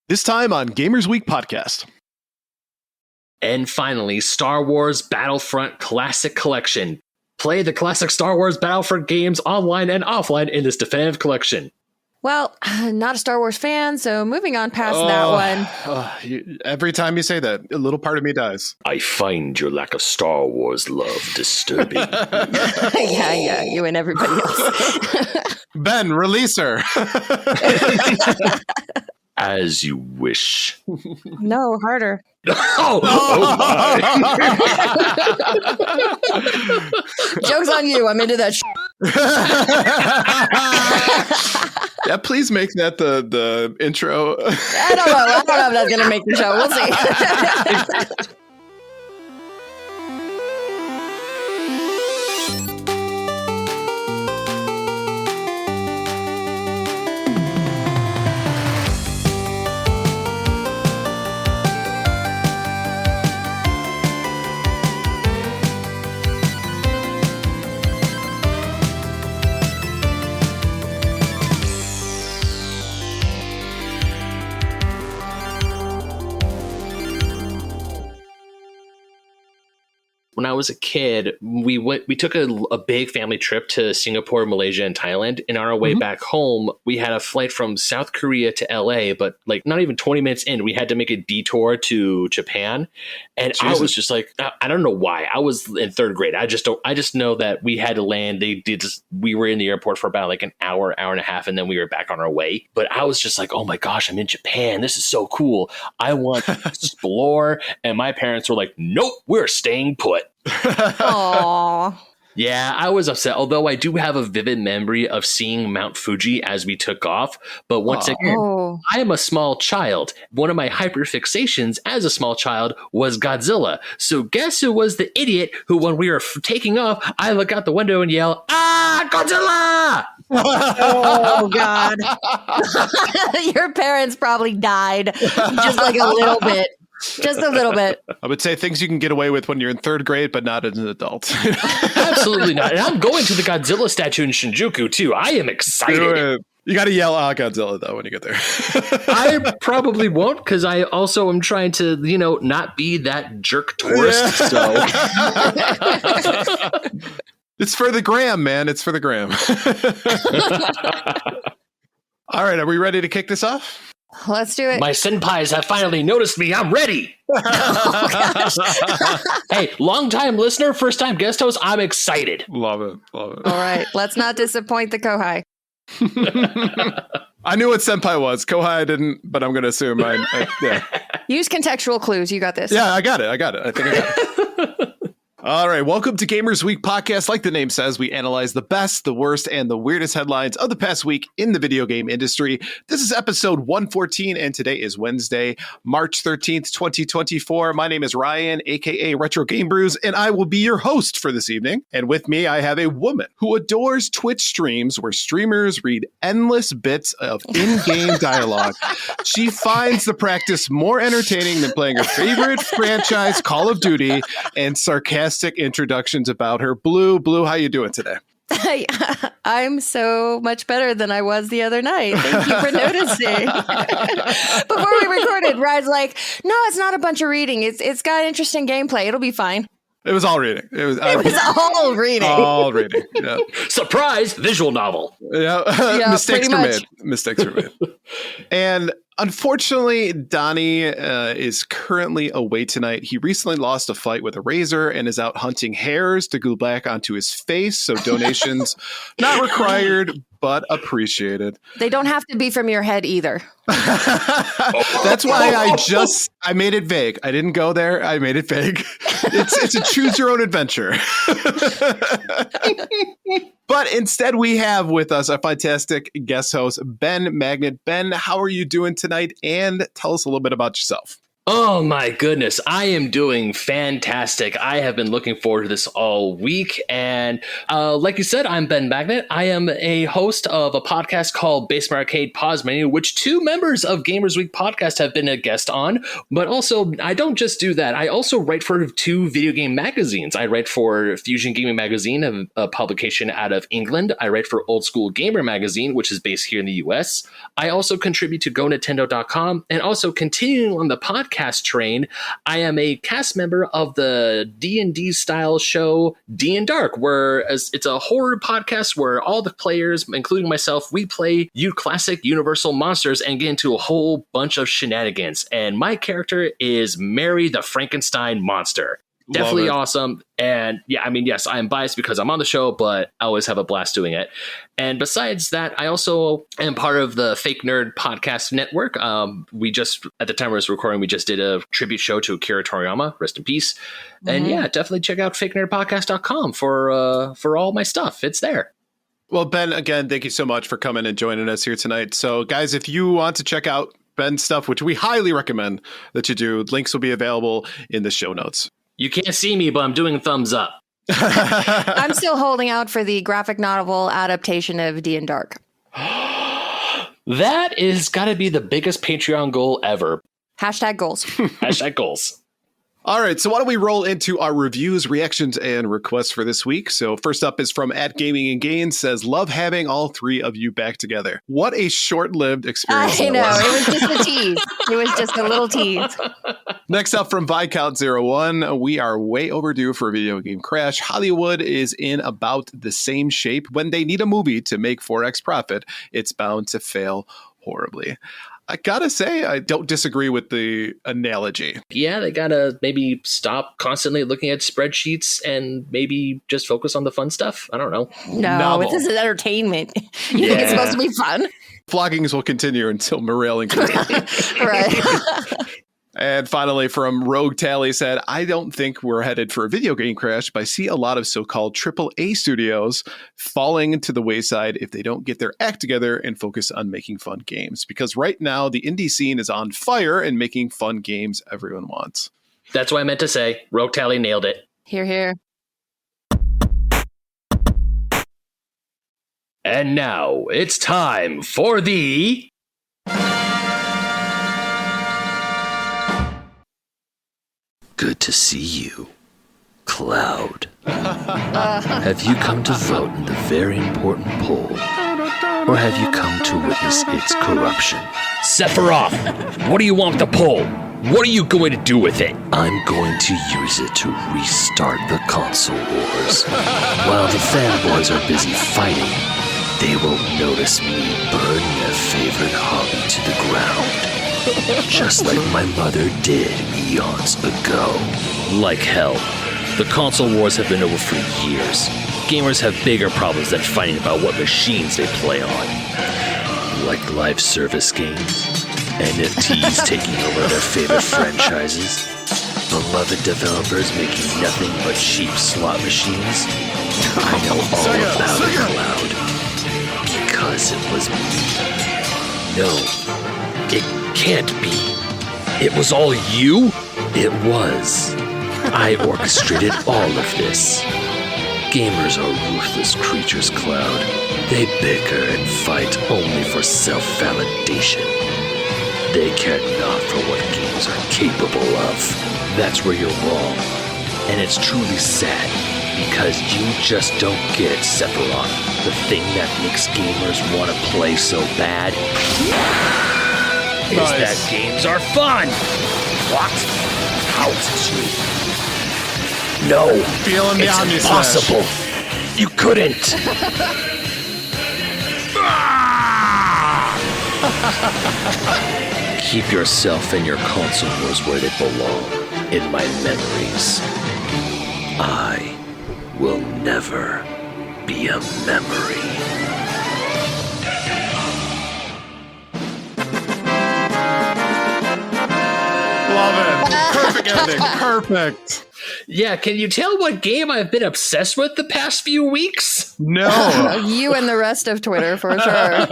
This time on Gamers Week Podcast. And finally, Star Wars Battlefront Classic Collection. Play the classic Star Wars Battlefront games online and offline in this definitive collection. Well, not a Star Wars fan, so moving on past that one. Every time you say that, a little part of me dies. I find your lack of Star Wars love disturbing. Yeah, you and everybody else. Ben, release her. As you wish. No, harder. Oh my. Joke's on you. I'm into that Yeah, please make that the intro. I don't know if that's going to make the show. We'll see. When I was a kid, we took a big family trip to Singapore, Malaysia, and Thailand. And on our way back home, we had a flight from South Korea to LA, but like not even 20 minutes in, we had to make a detour to Japan. And Jesus. I was just like, I don't know why. I was in third grade. I just know that we had to land. We were in the airport for about like an hour and a half, and then we were back on our way. But I was just like, oh my gosh, I'm in Japan. This is so cool. I want to explore. And my parents were like, nope, we're staying put. Aww. Yeah, I was upset, although I do have a vivid memory of seeing Mount Fuji as we took off. But once again, I am a small child. One of my hyperfixations as a small child was Godzilla. So guess who was the idiot who, when we were taking off, I look out the window and yell, "Ah, Godzilla!" Oh, God. Your parents probably died just like a little bit. Just a little bit. I would say things you can get away with when you're in third grade, but not as an adult. Absolutely not. And I'm going to the Godzilla statue in Shinjuku, too. I am excited. You got to yell out Godzilla, though, when you get there. I probably won't, because I also am trying to, not be that jerk tourist. So it's for the gram, man. It's for the gram. All right. Are we ready to kick this off? Let's do it. My senpais have finally noticed me. I'm ready. Hey, long-time listener, first-time guest host, I'm excited. Love it. All right. Let's not disappoint the Kohai. I knew what senpai was. Kohai didn't, but I'm going to assume. Yeah. Use contextual clues. You got this. Yeah, I got it. I think I got it. All right, welcome to Gamers Week Podcast. Like the name says, we analyze the best, the worst, and the weirdest headlines of the past week in the video game industry. This is episode 114, and today is Wednesday, March 13th, 2024. My name is Ryan, aka retrogamebrews, and I will be your host for this evening. And with me, I have a woman who adores Twitch streams where streamers read endless bits of in-game dialogue. She finds the practice more entertaining than playing her favorite franchise, Call of Duty, and sarcastic introductions about her. Blue, how you doing today? I'm so much better than I was the other night. Thank you for noticing. Before we recorded, Ryan's like, no, it's not a bunch of reading. It's got interesting gameplay. It'll be fine. It was all reading. It was all reading. All reading. Yeah. Surprise! Visual novel. Yeah. Mistakes were made. And unfortunately, Donnie is currently away tonight. He recently lost a fight with a razor and is out hunting hairs to glue back onto his face. So donations not required, but appreciated. They don't have to be from your head either. That's why I made it vague. I didn't go there. I made it vague. It's a choose your own adventure. But instead, we have with us a fantastic guest host, Ben Magnet. Ben, how are you doing tonight? And tell us a little bit about yourself. Oh my goodness, I am doing fantastic. I have been looking forward to this all week. And like you said, I'm Ben Magnet. I am a host of a podcast called Basement Arcade Pause Menu, which 2 members of Gamers Week podcast have been a guest on. But also, I don't just do that. I also write for 2 video game magazines. I write for Fusion Gaming Magazine, a publication out of England. I write for Old School Gamer Magazine, which is based here in the US. I also contribute to GoNintendo.com, and also continuing on the podcast train, I am a cast member of the D&D style show D and Dark, where it's a horror podcast where all the players, including myself, we play classic Universal monsters and get into a whole bunch of shenanigans. And my character is Mary the Frankenstein monster. Definitely awesome. And yeah, I mean, yes, I am biased because I'm on the show, but I always have a blast doing it. And besides that, I also am part of the Fake Nerd Podcast Network. We just, at the time I was recording, we just did a tribute show to Akira Toriyama, rest in peace. And yeah, definitely check out fakenerdpodcast.com for all my stuff. It's there. Well, Ben, again, thank you so much for coming and joining us here tonight. So guys, if you want to check out Ben's stuff, which we highly recommend that you do, links will be available in the show notes. You can't see me, but I'm doing a thumbs up. I'm still holding out for the graphic novel adaptation of D and Dark. That is got to be the biggest Patreon goal ever. Hashtag goals. Hashtag goals. All right, so why don't we roll into our reviews, reactions, and requests for this week. So first up is from @Gaming&Gains, says, love having all 3 of you back together. What a short-lived experience. I know, it was just a tease. It was just a little tease. Next up from Viscount01, we are way overdue for a video game crash. Hollywood is in about the same shape. When they need a movie to make 4x profit, it's bound to fail horribly. I gotta say, I don't disagree with the analogy. Yeah, they gotta maybe stop constantly looking at spreadsheets and maybe just focus on the fun stuff. I don't know. No, this is entertainment. You think it's supposed to be fun? Floggings will continue until morale increases. Right. And finally, from Rogue Tally said, I don't think we're headed for a video game crash, but I see a lot of so-called AAA studios falling to the wayside if they don't get their act together and focus on making fun games. Because right now, the indie scene is on fire and making fun games everyone wants. That's what I meant to say. Rogue Tally nailed it. Hear, hear. And now it's time for the... Good to see you, Cloud. Have you come to vote in the very important poll? Or have you come to witness its corruption? Sephiroth, what do you want with the poll? What are you going to do with it? I'm going to use it to restart the console wars. While the fanboys are busy fighting, they won't notice me burn their favorite hobby to the ground. Just like my mother did eons ago. Like hell. The console wars have been over for years. Gamers have bigger problems than fighting about what machines they play on. Like live service games, NFTs taking over their favorite franchises, beloved developers making nothing but cheap slot machines. I know all about it, Cloud. Because it was me. No. It can't be. It was all you? It was. I orchestrated all of this. Gamers are ruthless creatures, Cloud. They bicker and fight only for self-validation. They care not for what games are capable of. That's where you're wrong. And it's truly sad, because you just don't get it, Sephiroth. The thing that makes gamers want to play so bad is that games are fun. What? How is it true? No, it's impossible. You couldn't. Keep yourself and your console wars where they belong, in my memories. I will never be a memory. Love it. Perfect ending. Perfect. Yeah, can you tell what game I've been obsessed with the past few weeks? No. You and the rest of Twitter, for sure.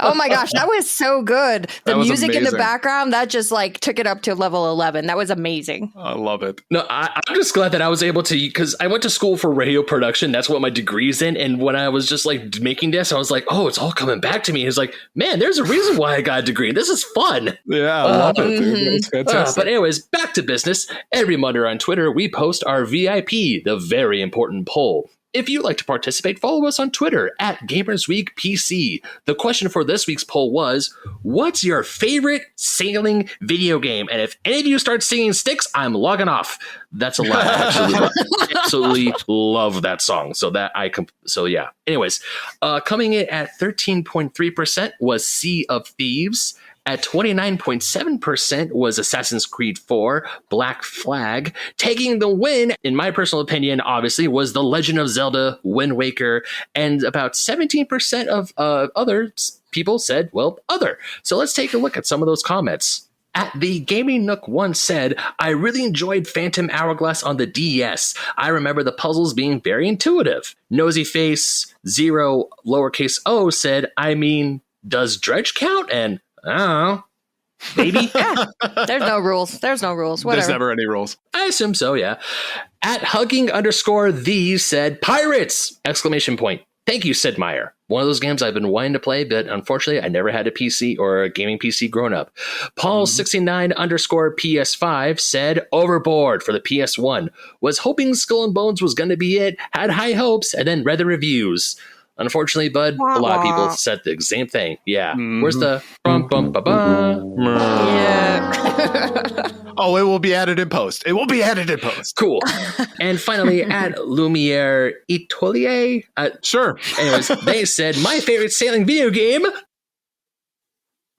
Oh my gosh, that was so good. The music in the background, that just like took it up to level 11. That was amazing. I love it. No, I'm just glad that I was able to, because I went to school for radio production. That's what my degree's in. And when I was just like making this, I was like, oh, it's all coming back to me. It's like, man, there's a reason why I got a degree. This is fun. Yeah, I love it, dude. It's fantastic. But anyways, back to business. Every Monday on Twitter, we post our VIP, the very important poll. If you'd like to participate, follow us on Twitter at GamersWeekPC. The question for this week's poll was, what's your favorite sailing video game? And if any of you start singing Styx, I'm logging off. That's a lie. I absolutely love that song. So yeah. Anyways, coming in at 13.3% was Sea of Thieves. At 29.7% was Assassin's Creed 4, Black Flag. Taking the win, in my personal opinion, obviously, was The Legend of Zelda Wind Waker. And about 17% of other people said, well, other. So let's take a look at some of those comments. At the Gaming Nook once said, I really enjoyed Phantom Hourglass on the DS. I remember the puzzles being very intuitive. Nosy Face 0 lowercase o said, I mean, does Dredge count? And I don't know. Maybe. Yeah. There's no rules. Whatever. There's never any rules. I assume so, yeah. At hugging_these said, Pirates! Exclamation point. Thank you, Sid Meier. One of those games I've been wanting to play, but unfortunately I never had a PC or a gaming PC growing up. Paul69_PS5 said, Overboard for the PS1. Was hoping Skull and Bones was going to be it, had high hopes, and then read the reviews. Unfortunately, bud, a lot of people said the same thing. Yeah. Where's the Yeah. Oh, it will be added in post. Cool. And finally, at Lumiere Itolier. Sure. Anyways, they said, my favorite sailing video game.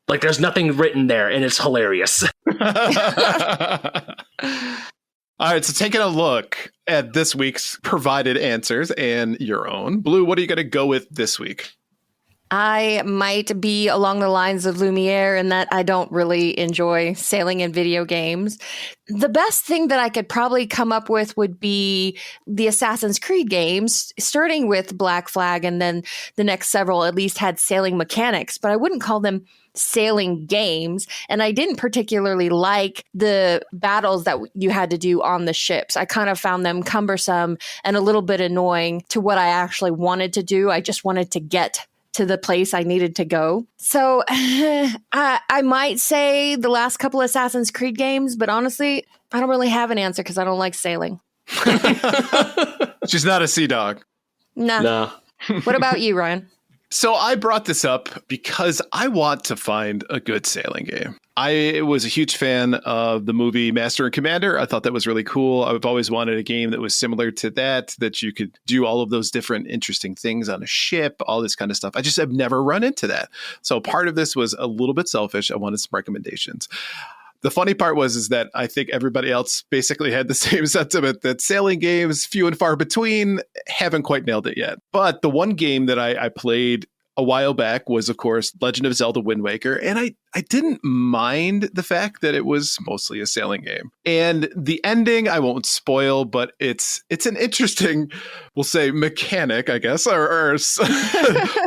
Like, there's nothing written there, and it's hilarious. All right, so taking a look at this week's provided answers and your own. Blue, what are you going to go with this week? I might be along the lines of Lumiere in that I don't really enjoy sailing in video games. The best thing that I could probably come up with would be the Assassin's Creed games, starting with Black Flag, and then the next several at least had sailing mechanics, but I wouldn't call them sailing games. And I didn't particularly like the battles that you had to do on the ships. I kind of found them cumbersome and a little bit annoying to what I actually wanted to do. I just wanted to get to the place I needed to go. So I might say the last couple Assassin's Creed games, but honestly, I don't really have an answer because I don't like sailing. She's not a sea dog. No. What about you, Ryan? So I brought this up because I want to find a good sailing game. I was a huge fan of the movie Master and Commander. I thought that was really cool. I've always wanted a game that was similar to that you could do all of those different interesting things on a ship, all this kind of stuff. I just have never run into that. So part of this was a little bit selfish. I wanted some recommendations. The funny part is that I think everybody else basically had the same sentiment that sailing games, few and far between, haven't quite nailed it yet. But the one game that I played a while back was, of course, Legend of Zelda Wind Waker. And I didn't mind the fact that it was mostly a sailing game. And the ending, I won't spoil, but it's an interesting, we'll say, mechanic, I guess, or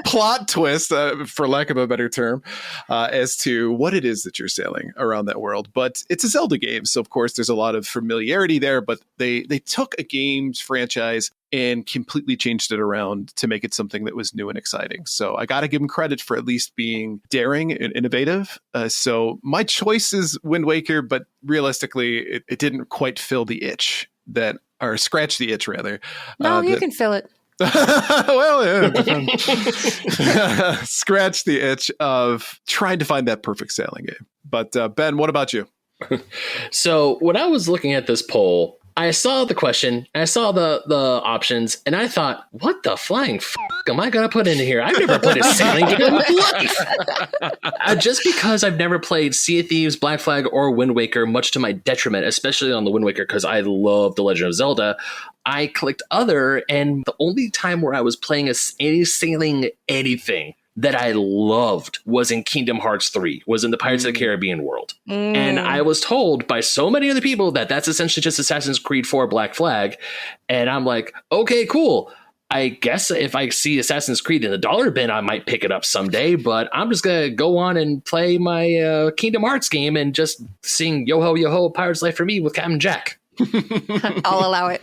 plot twist, for lack of a better term, as to what it is that you're sailing around that world. But it's a Zelda game. So, of course, there's a lot of familiarity there. But they took a games franchise and completely changed it around to make it something that was new and exciting. So I got to give them credit for at least being daring and innovative. So my choice is Wind Waker, but realistically, it didn't quite fill the itch or scratch the itch, rather. No, you can fill it. Well, yeah. Scratch the itch of trying to find that perfect sailing game. But Ben, what about you? So when I was looking at this poll, I saw the question, I saw the options, and I thought, what the flying am I going to put in here? I've never played a sailing game in my life. Just because I've never played Sea of Thieves, Black Flag, or Wind Waker, much to my detriment, especially on the Wind Waker, because I love The Legend of Zelda, I clicked other, and the only time where I was playing any sailing anything that I loved was in Kingdom Hearts 3, was in the Pirates of the Caribbean world. And I was told by so many other people that that's essentially just Assassin's Creed 4 Black Flag. And I'm like, okay, cool. I guess if I see Assassin's Creed in the dollar bin, I might pick it up someday, but I'm just going to go on and play my Kingdom Hearts game and just sing Yo Ho Yo Ho Pirate's Life for Me with Captain Jack. I'll allow it.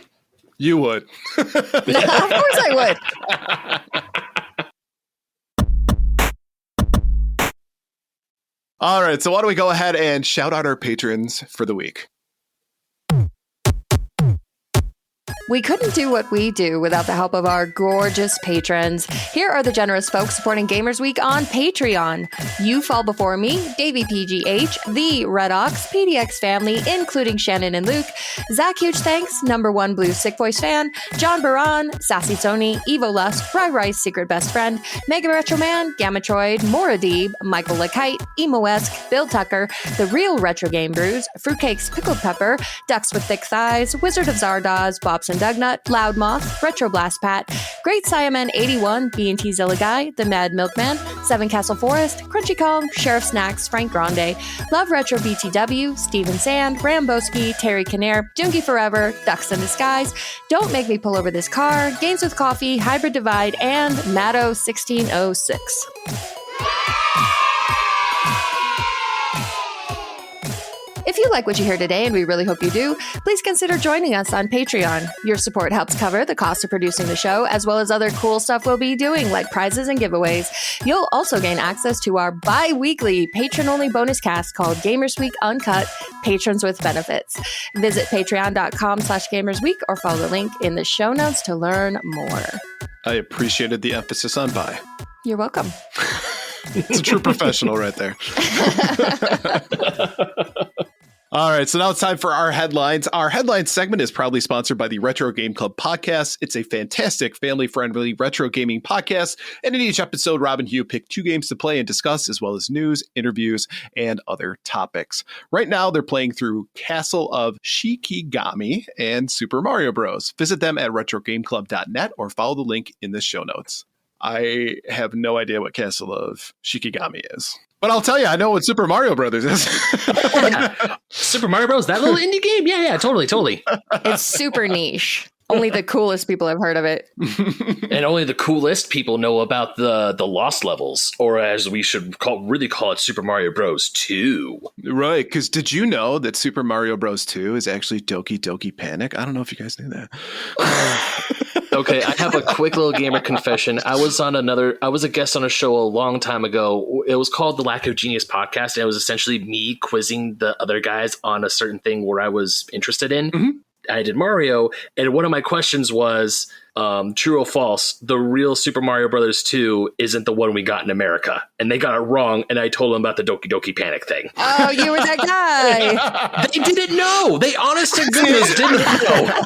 You would. Of course I would. All right, so why don't we go ahead and shout out our patrons for the week? We couldn't do what we do without the help of our gorgeous patrons. Here are the generous folks supporting Gamers Week on Patreon. You Fall Before Me, Davey PGH, The Red Ox, PDX Family, including Shannon and Luke, Zach Huge Thanks, Number One Blue Sick Voice Fan, John Baran, Sassy Sony, Evo Lusk, Rye Rice Secret Best Friend, Mega Retro Man, Gamatroid, Moradib, Michael LeKite, Emo-esque, Bill Tucker, The Real Retro Game Brews, Fruitcakes Pickled Pepper, Ducks with Thick Thighs, Wizard of Zardoz, Bobson Dugnut, Loudmoth, Retro Blast Pat, Great Siaman 81, B&T Zilla Guy, The Mad Milkman, Seven Castle Forest, Crunchy Kong, Sheriff Snacks, Frank Grande, Love Retro BTW, Steven Sand, Ramboski, Terry Kinnair, Jungie Forever, Ducks in Disguise, Don't Make Me Pull Over This Car, Games with Coffee, Hybrid Divide, and Matto 1606. If you like what you hear today, and we really hope you do, please consider joining us on Patreon. Your support helps cover the cost of producing the show, as well as other cool stuff we'll be doing, like prizes and giveaways. You'll also gain access to our bi-weekly patron-only bonus cast called Gamers Week Uncut, Patrons with Benefits. Visit patreon.com/gamersweek or follow the link in the show notes to learn more. I appreciated the emphasis on buy. You're welcome. It's a true professional right there. All right, so now it's time for our headlines. Our headlines segment is proudly sponsored by the Retro Game Club podcast. It's a fantastic family-friendly retro gaming podcast. And in each episode, Rob and Hugh pick 2 games to play and discuss, as well as news, interviews, and other topics. Right now, they're playing through Castle of Shikigami and Super Mario Bros. Visit them at retrogameclub.net or follow the link in the show notes. I have no idea what Castle of Shikigami is. But I'll tell you, I know what Super Mario Brothers is. Yeah. Super Mario Bros. That little indie game? Yeah, totally. It's super niche. Only the coolest people have heard of it. And only the coolest people know about the lost levels, or as we should really call it, Super Mario Bros. 2. Right, because did you know that Super Mario Bros. 2 is actually Doki Doki Panic? I don't know if you guys knew that. Okay, I have a quick little gamer confession. I was a guest on a show a long time ago. It was called the Lack of Genius podcast, and it was essentially me quizzing the other guys on a certain thing where I was interested in. Mm-hmm. I did Mario, and one of my questions was, true or false, the real Super Mario Brothers 2 isn't the one we got in America. And they got it wrong, and I told them about the Doki Doki Panic thing. Oh, you were that guy. They didn't know. They honest to goodness didn't know.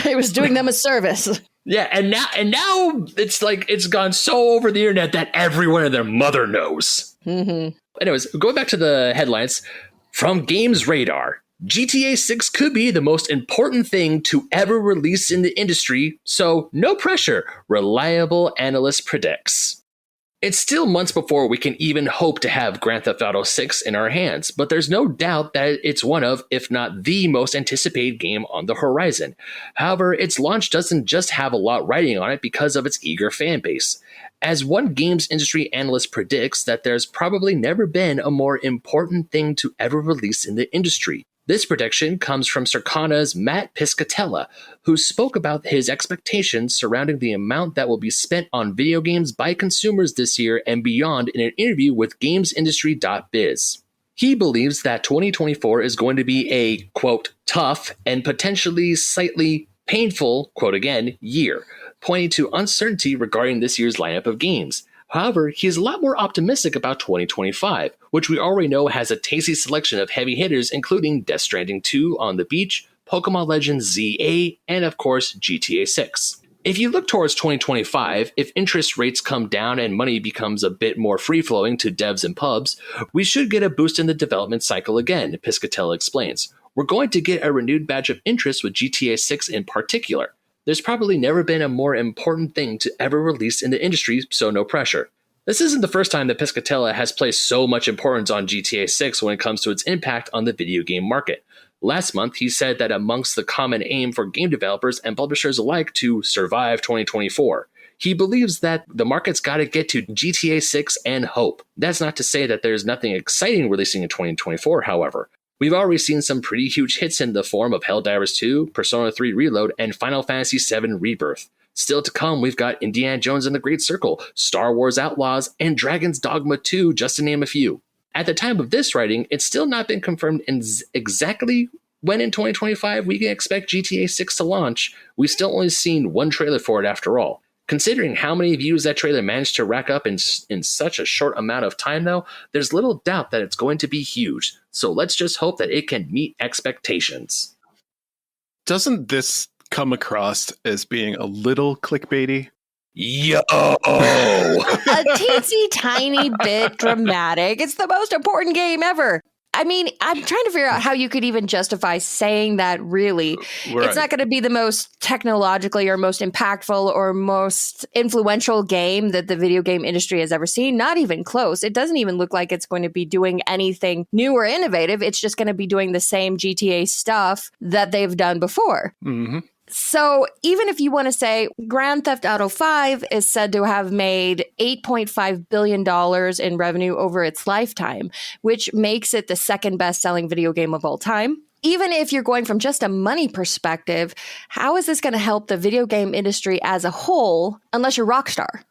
It was doing them a service. Yeah, and now it's like it's gone so over the internet that everyone and their mother knows. Mm-hmm. Anyways, going back to the headlines, from Games Radar, GTA 6 could be the most important thing to ever release in the industry, so no pressure, reliable analyst predicts. It's still months before we can even hope to have Grand Theft Auto 6 in our hands, but there's no doubt that it's one of, if not the most anticipated game on the horizon. However, its launch doesn't just have a lot riding on it because of its eager fan base. As one games industry analyst predicts that there's probably never been a more important thing to ever release in the industry. This prediction comes from Circana's Matt Piscatella, who spoke about his expectations surrounding the amount that will be spent on video games by consumers this year and beyond in an interview with GamesIndustry.biz. He believes that 2024 is going to be a, quote, tough and potentially slightly painful, quote again, year, pointing to uncertainty regarding this year's lineup of games. However, he is a lot more optimistic about 2025, which we already know has a tasty selection of heavy hitters, including Death Stranding 2 on the beach, Pokemon Legends ZA, and of course GTA 6. If you look towards 2025, if interest rates come down and money becomes a bit more free-flowing to devs and pubs, we should get a boost in the development cycle again, Piscatella explains. We're going to get a renewed batch of interest with GTA 6 in particular. There's probably never been a more important thing to ever release in the industry, so no pressure. This isn't the first time that Piscatella has placed so much importance on GTA 6 when it comes to its impact on the video game market. Last month, he said that amongst the common aim for game developers and publishers alike to survive 2024. He believes that the market's got to get to GTA 6 and hope. That's not to say that there's nothing exciting releasing in 2024, however. We've already seen some pretty huge hits in the form of Helldivers 2, Persona 3 Reload, and Final Fantasy VII Rebirth. Still to come, we've got Indiana Jones and the Great Circle, Star Wars Outlaws, and Dragon's Dogma 2, just to name a few. At the time of this writing, it's still not been confirmed exactly when in 2025 we can expect GTA 6 to launch. We've still only seen one trailer for it after all. Considering how many views that trailer managed to rack up in such a short amount of time, though, there's little doubt that it's going to be huge. So let's just hope that it can meet expectations. Doesn't this come across as being a little clickbaity? Yo! A teensy tiny bit dramatic. It's the most important game ever. I mean, I'm trying to figure out how you could even justify saying that, really. Right. It's not going to be the most technologically or most impactful or most influential game that the video game industry has ever seen. Not even close. It doesn't even look like it's going to be doing anything new or innovative. It's just going to be doing the same GTA stuff that they've done before. Mm-hmm. So even if you want to say Grand Theft Auto 5 is said to have made $8.5 billion in revenue over its lifetime, which makes it the second best-selling video game of all time. Even if you're going from just a money perspective, how is this going to help the video game industry as a whole, unless you're Rockstar?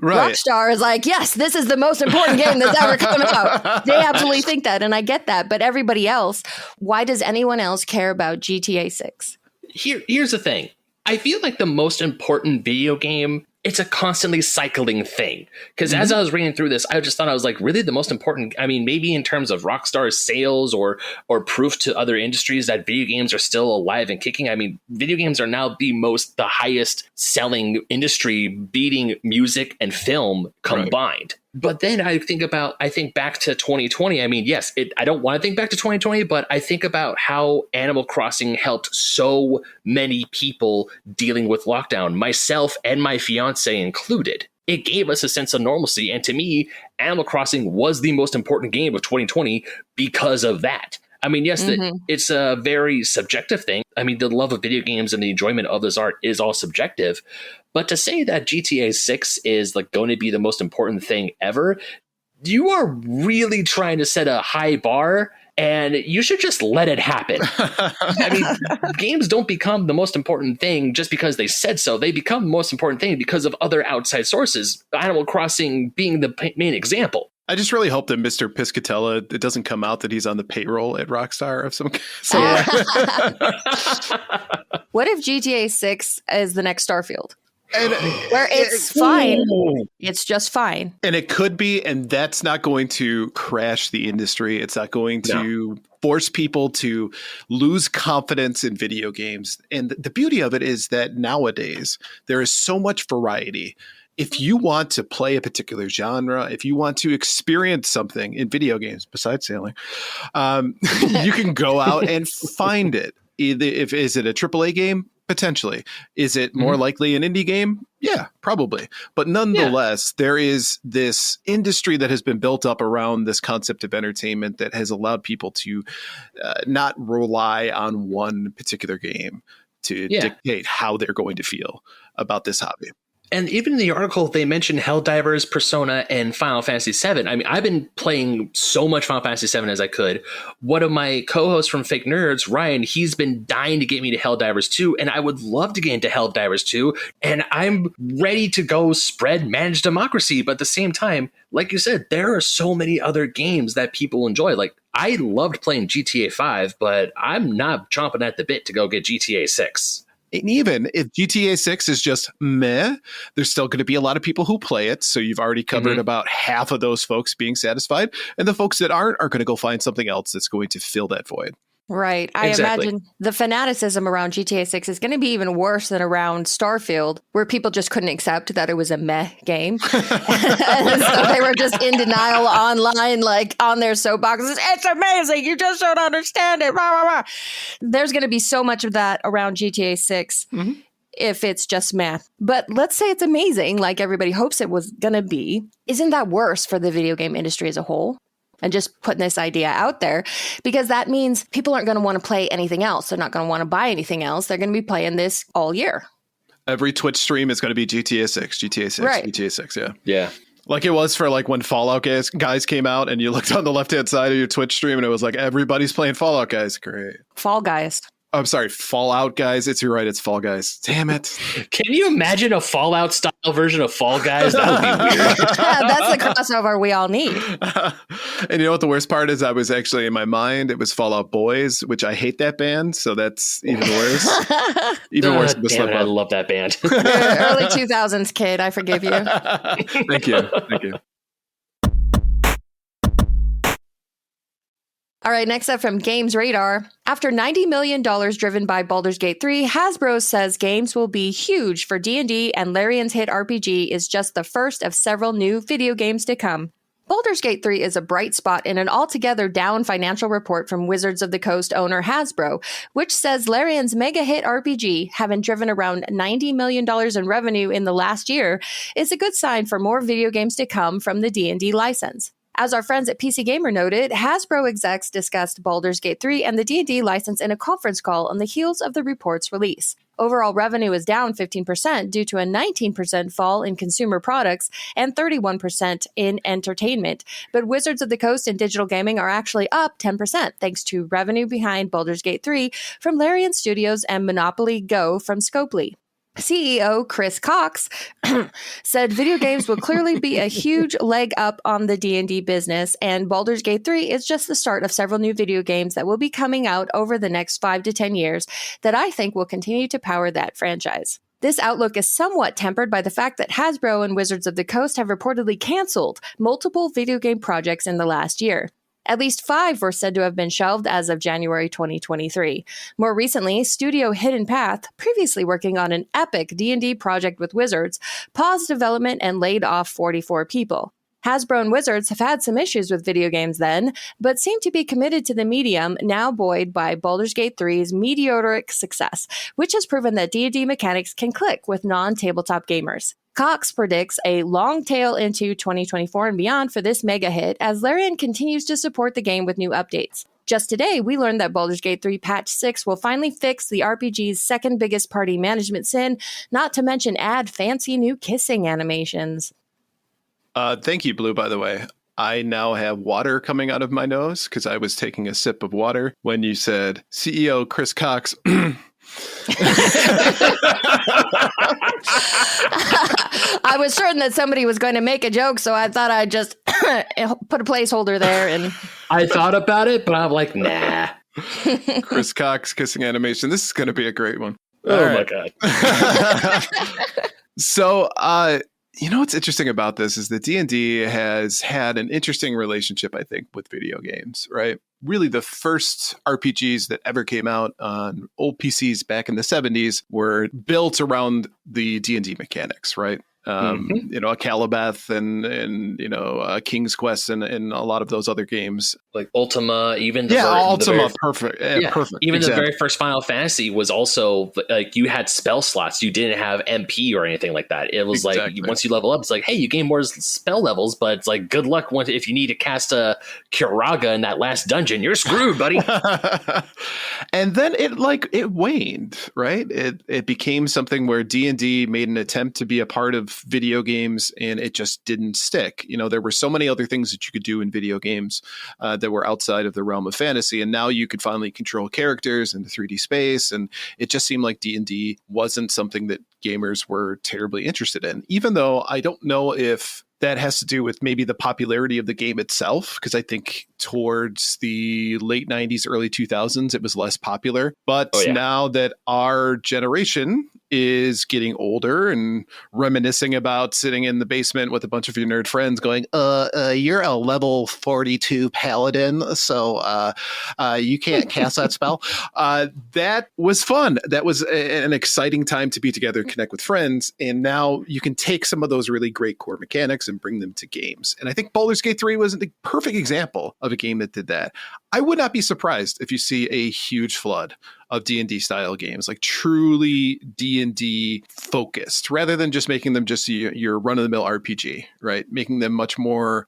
Right. Rockstar is like, yes, this is the most important game that's ever come out. They absolutely think that, and I get that. But everybody else, why does anyone else care about GTA 6? Here's the thing. I feel like the most important video game, it's a constantly cycling thing. Because as I was reading through this, I just thought, I was like, really the most important, I mean, maybe in terms of Rockstar's sales or proof to other industries that video games are still alive and kicking. I mean, video games are now the highest selling industry, beating music and film combined. Right. But then I think back to 2020. I mean, yes, I don't want to think back to 2020, but I think about how Animal Crossing helped so many people dealing with lockdown, myself and my fiance included. It gave us a sense of normalcy. And to me, Animal Crossing was the most important game of 2020 because of that. I mean, yes, it's a very subjective thing. I mean, the love of video games and the enjoyment of this art is all subjective. But to say that GTA 6 is like going to be the most important thing ever, you are really trying to set a high bar, and you should just let it happen. I mean, games don't become the most important thing just because they said so. They become the most important thing because of other outside sources, Animal Crossing being the main example. I just really hope that Mr. Piscatella, it doesn't come out that he's on the payroll at Rockstar of some What if GTA 6 is the next Starfield? Where it's fine. It's just fine. And it could be, and that's not going to crash the industry. It's not going to force people to lose confidence in video games. And the beauty of it is that nowadays there is so much variety. If you want to play a particular genre, if you want to experience something in video games besides sailing, you can go out and find it. Is it a AAA game? Potentially. Is it more likely an indie game? Yeah, probably. But nonetheless, there is this industry that has been built up around this concept of entertainment that has allowed people to not rely on one particular game to dictate how they're going to feel about this hobby. And even in the article, they mentioned Helldivers, Persona, and Final Fantasy VII. I mean, I've been playing so much Final Fantasy VII as I could. One of my co-hosts from Fake Nerds, Ryan, he's been dying to get me to Helldivers 2, and I would love to get into Helldivers 2, and I'm ready to go spread Managed Democracy. But at the same time, like you said, there are so many other games that people enjoy. Like, I loved playing GTA 5, but I'm not chomping at the bit to go get GTA 6. And even if GTA 6 is just meh, there's still going to be a lot of people who play it. So you've already covered about half of those folks being satisfied. And the folks that aren't are going to go find something else that's going to fill that void. Right. I imagine the fanaticism around GTA 6 is going to be even worse than around Starfield, where people just couldn't accept that it was a meh game. And so they were just in denial online, like on their soapboxes. It's amazing. You just don't understand it. Rah, rah, rah. There's going to be so much of that around GTA 6. if it's just math. But let's say it's amazing, like everybody hopes it was going to be. Isn't that worse for the video game industry as a whole? And just putting this idea out there, because that means people aren't going to want to play anything else. They're not going to want to buy anything else. They're going to be playing this all year. Every Twitch stream is going to be GTA 6, GTA 6, right. GTA 6, yeah. Yeah. Like it was for like when Fallout guys came out and you looked on the left-hand side of your Twitch stream and it was like, everybody's playing Fallout guys. Great. Fall Guys. I'm sorry, Fallout guys. You're right. It's Fall Guys. Damn it. Can you imagine a Fallout style version of Fall Guys? That would be weird. That's the crossover we all need. And you know what the worst part is? I was actually in my mind, it was Fallout Boys, which I hate that band. So that's even worse. Even worse. Damn it, I love that band. Early 2000s kid. I forgive you. Thank you. Thank you. All right, next up from Games Radar. After $90 million driven by Baldur's Gate 3, Hasbro says games will be huge for D&D, and Larian's hit RPG is just the first of several new video games to come. Baldur's Gate 3 is a bright spot in an altogether down financial report from Wizards of the Coast owner Hasbro, which says Larian's mega hit RPG, having driven around $90 million in revenue in the last year, is a good sign for more video games to come from the D&D license. As our friends at PC Gamer noted, Hasbro execs discussed Baldur's Gate 3 and the D&D license in a conference call on the heels of the report's release. Overall revenue is down 15% due to a 19% fall in consumer products and 31% in entertainment. But Wizards of the Coast and digital gaming are actually up 10% thanks to revenue behind Baldur's Gate 3 from Larian Studios and Monopoly Go from Scopely. CEO Chris Cox said video games will clearly be a huge leg up on the D&D business, and Baldur's Gate 3 is just the start of several new video games that will be coming out over the next 5 to 10 years that I think will continue to power that franchise. This outlook is somewhat tempered by the fact that Hasbro and Wizards of the Coast have reportedly canceled multiple video game projects in the last year. At least 5 were said to have been shelved as of January 2023. More recently, Studio Hidden Path, previously working on an epic D&D project with Wizards, paused development and laid off 44 people. Hasbro and Wizards have had some issues with video games then, but seem to be committed to the medium, now buoyed by Baldur's Gate 3's meteoric success, which has proven that D&D mechanics can click with non-tabletop gamers. Cox predicts a long tail into 2024 and beyond for this mega hit as Larian continues to support the game with new updates. Just today, we learned that Baldur's Gate 3 Patch 6 will finally fix the RPG's second biggest party management sin, not to mention add fancy new kissing animations. Thank you, Blue, by the way. I now have water coming out of my nose because I was taking a sip of water when you said CEO Chris Cox. I was certain that somebody was going to make a joke, so I thought I'd just put a placeholder there. And I thought about it, but I'm like, nah. Chris Cox kissing animation. This is going to be a great one. My God. So, you know what's interesting about this is that D&D has had an interesting relationship, I think, with video games, right? Really, the first RPGs that ever came out on old PCs back in the 70s were built around the D&D mechanics, right? You know, a Calibeth and you know, King's Quest and a lot of those other games. Like Ultima, even Ultima, perfect. Perfect. Even the very first Final Fantasy was also like you had spell slots. You didn't have MP or anything like that. It was like once you level up, it's like, hey, you gain more spell levels, but it's like good luck if you need to cast a Kiraga in that last dungeon. You're screwed, buddy. And then it waned, right? It became something where D&D made an attempt to be a part of video games, and it just didn't stick. You know, there were so many other things that you could do in video games that were outside of the realm of fantasy, and now you could finally control characters in the 3D space, and it just seemed like D&D wasn't something that gamers were terribly interested in, even though I don't know if that has to do with maybe the popularity of the game itself, because I think towards the late 90s, early 2000s, it was less popular. But now that our generation is getting older and reminiscing about sitting in the basement with a bunch of your nerd friends going, you're a level 42 paladin, so you can't cast that spell. That was fun. That was an exciting time to be together and connect with friends. And now you can take some of those really great core mechanics and bring them to games. And I think Baldur's Gate 3 was the perfect example of a game that did that. I would not be surprised if you see a huge flood of D&D style games, like truly D&D focused, rather than just making them just your run-of-the-mill RPG, right? Making them much more,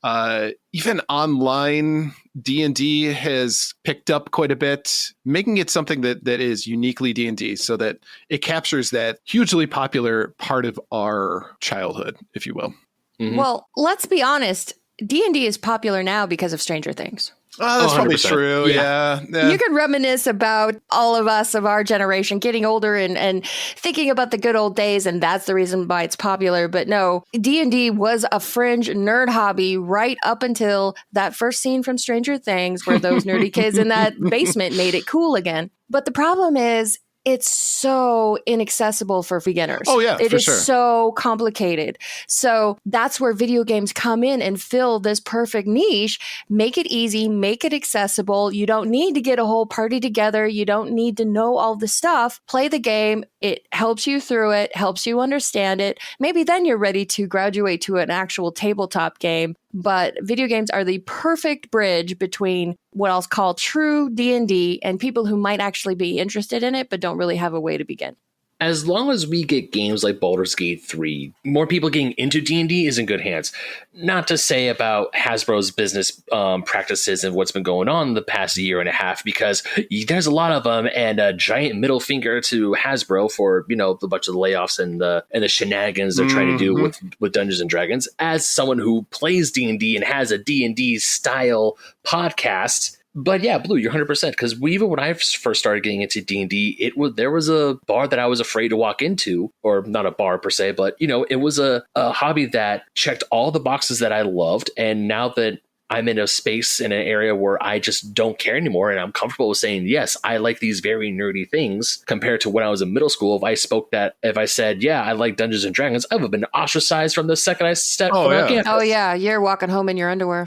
even online D&D has picked up quite a bit, making it something that is uniquely D&D so that it captures that hugely popular part of our childhood, if you will. Mhm. Well, let's be honest. D&D is popular now because of Stranger Things. Oh, that's probably 100%. true. Yeah. You could reminisce about all of us of our generation getting older and thinking about the good old days, and that's the reason why it's popular. But no, D&D was a fringe nerd hobby right up until that first scene from Stranger Things where those nerdy kids in that basement made it cool again. But the problem is, it's so inaccessible for beginners. Oh, yeah, it for is sure. so complicated. So that's where video games come in and fill this perfect niche. Make it easy, make it accessible. You don't need to get a whole party together. You don't need to know all the stuff. Play the game. It helps you through it, helps you understand it. Maybe then you're ready to graduate to an actual tabletop game. But video games are the perfect bridge between what I'll call true D&D and people who might actually be interested in it, but don't really have a way to begin. As long as we get games like Baldur's Gate 3, more people getting into D&D is in good hands. Not to say about Hasbro's business practices and what's been going on the past year and a half, because there's a lot of them, and a giant middle finger to Hasbro for, a bunch of the layoffs and the shenanigans they're trying to do with Dungeons and Dragons. As someone who plays D&D and has a D&D style podcast. But yeah, Blue, you're 100%. Because even when I first started getting into D&D, there was a bar that I was afraid to walk into, or not a bar per se, but it was a hobby that checked all the boxes that I loved. And now that I'm in a space, in an area where I just don't care anymore, and I'm comfortable with saying, yes, I like these very nerdy things, compared to when I was in middle school. If I said, yeah, I like Dungeons and Dragons, I would have been ostracized from the second I stepped on campus. Oh yeah, you're walking home in your underwear.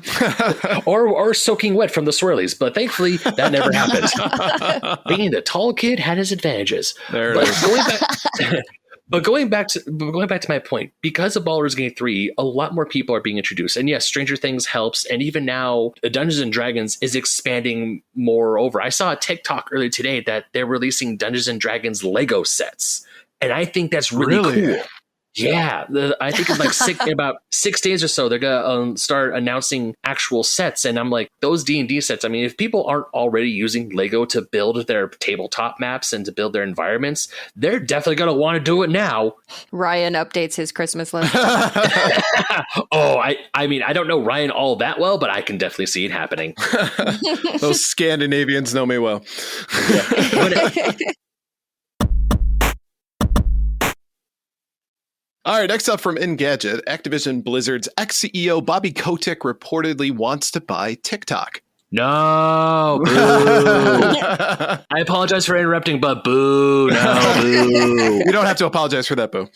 or soaking wet from the swirlies, but thankfully that never happened. Being the tall kid had his advantages. There it is. But going back to my point, because of Baldur's Gate 3, a lot more people are being introduced. And yes, Stranger Things helps. And even now, Dungeons and Dragons is expanding more over. I saw a TikTok earlier today that they're releasing Dungeons and Dragons Lego sets. And I think that's really cool. Yeah, I think in about 6 days or so, they're going to start announcing actual sets. And I'm like, those D&D sets, I mean, if people aren't already using Lego to build their tabletop maps and to build their environments, they're definitely going to want to do it now. Ryan updates his Christmas list. I mean, I don't know Ryan all that well, but I can definitely see it happening. Those Scandinavians know me well. All right, next up from Engadget, Activision Blizzard's ex-CEO Bobby Kotick reportedly wants to buy TikTok. No, boo. I apologize for interrupting, but boo, no, boo. You don't have to apologize for that, boo.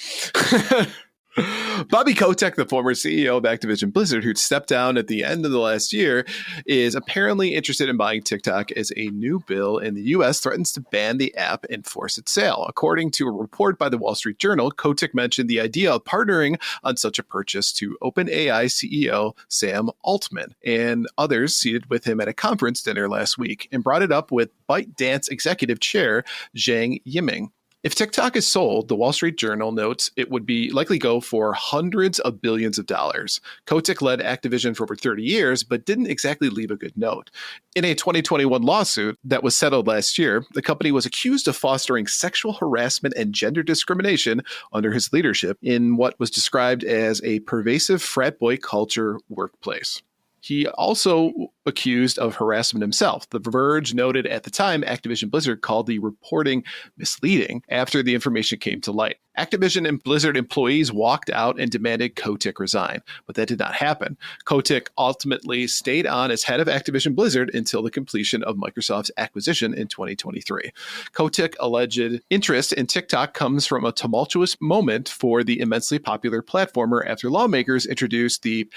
Bobby Kotick, the former CEO of Activision Blizzard, who stepped down at the end of the last year, is apparently interested in buying TikTok as a new bill in the U.S. threatens to ban the app and force its sale. According to a report by the Wall Street Journal, Kotick mentioned the idea of partnering on such a purchase to OpenAI CEO Sam Altman and others seated with him at a conference dinner last week, and brought it up with ByteDance executive chair Zhang Yiming. If TikTok is sold, the Wall Street Journal notes it would be likely go for hundreds of billions of dollars. Kotick led Activision for over 30 years, but didn't exactly leave a good note. In a 2021 lawsuit that was settled last year, the company was accused of fostering sexual harassment and gender discrimination under his leadership in what was described as a pervasive frat boy culture workplace. He also accused of harassment himself. The Verge noted at the time Activision Blizzard called the reporting misleading after the information came to light. Activision and Blizzard employees walked out and demanded Kotick resign, but that did not happen. Kotick ultimately stayed on as head of Activision Blizzard until the completion of Microsoft's acquisition in 2023. Kotick alleged interest in TikTok comes from a tumultuous moment for the immensely popular platformer after lawmakers introduced the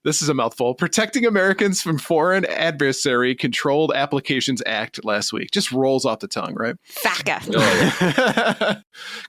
This is a mouthful. Protecting Americans from Foreign Adversary Controlled Applications Act last week. Just rolls off the tongue, right? FACA.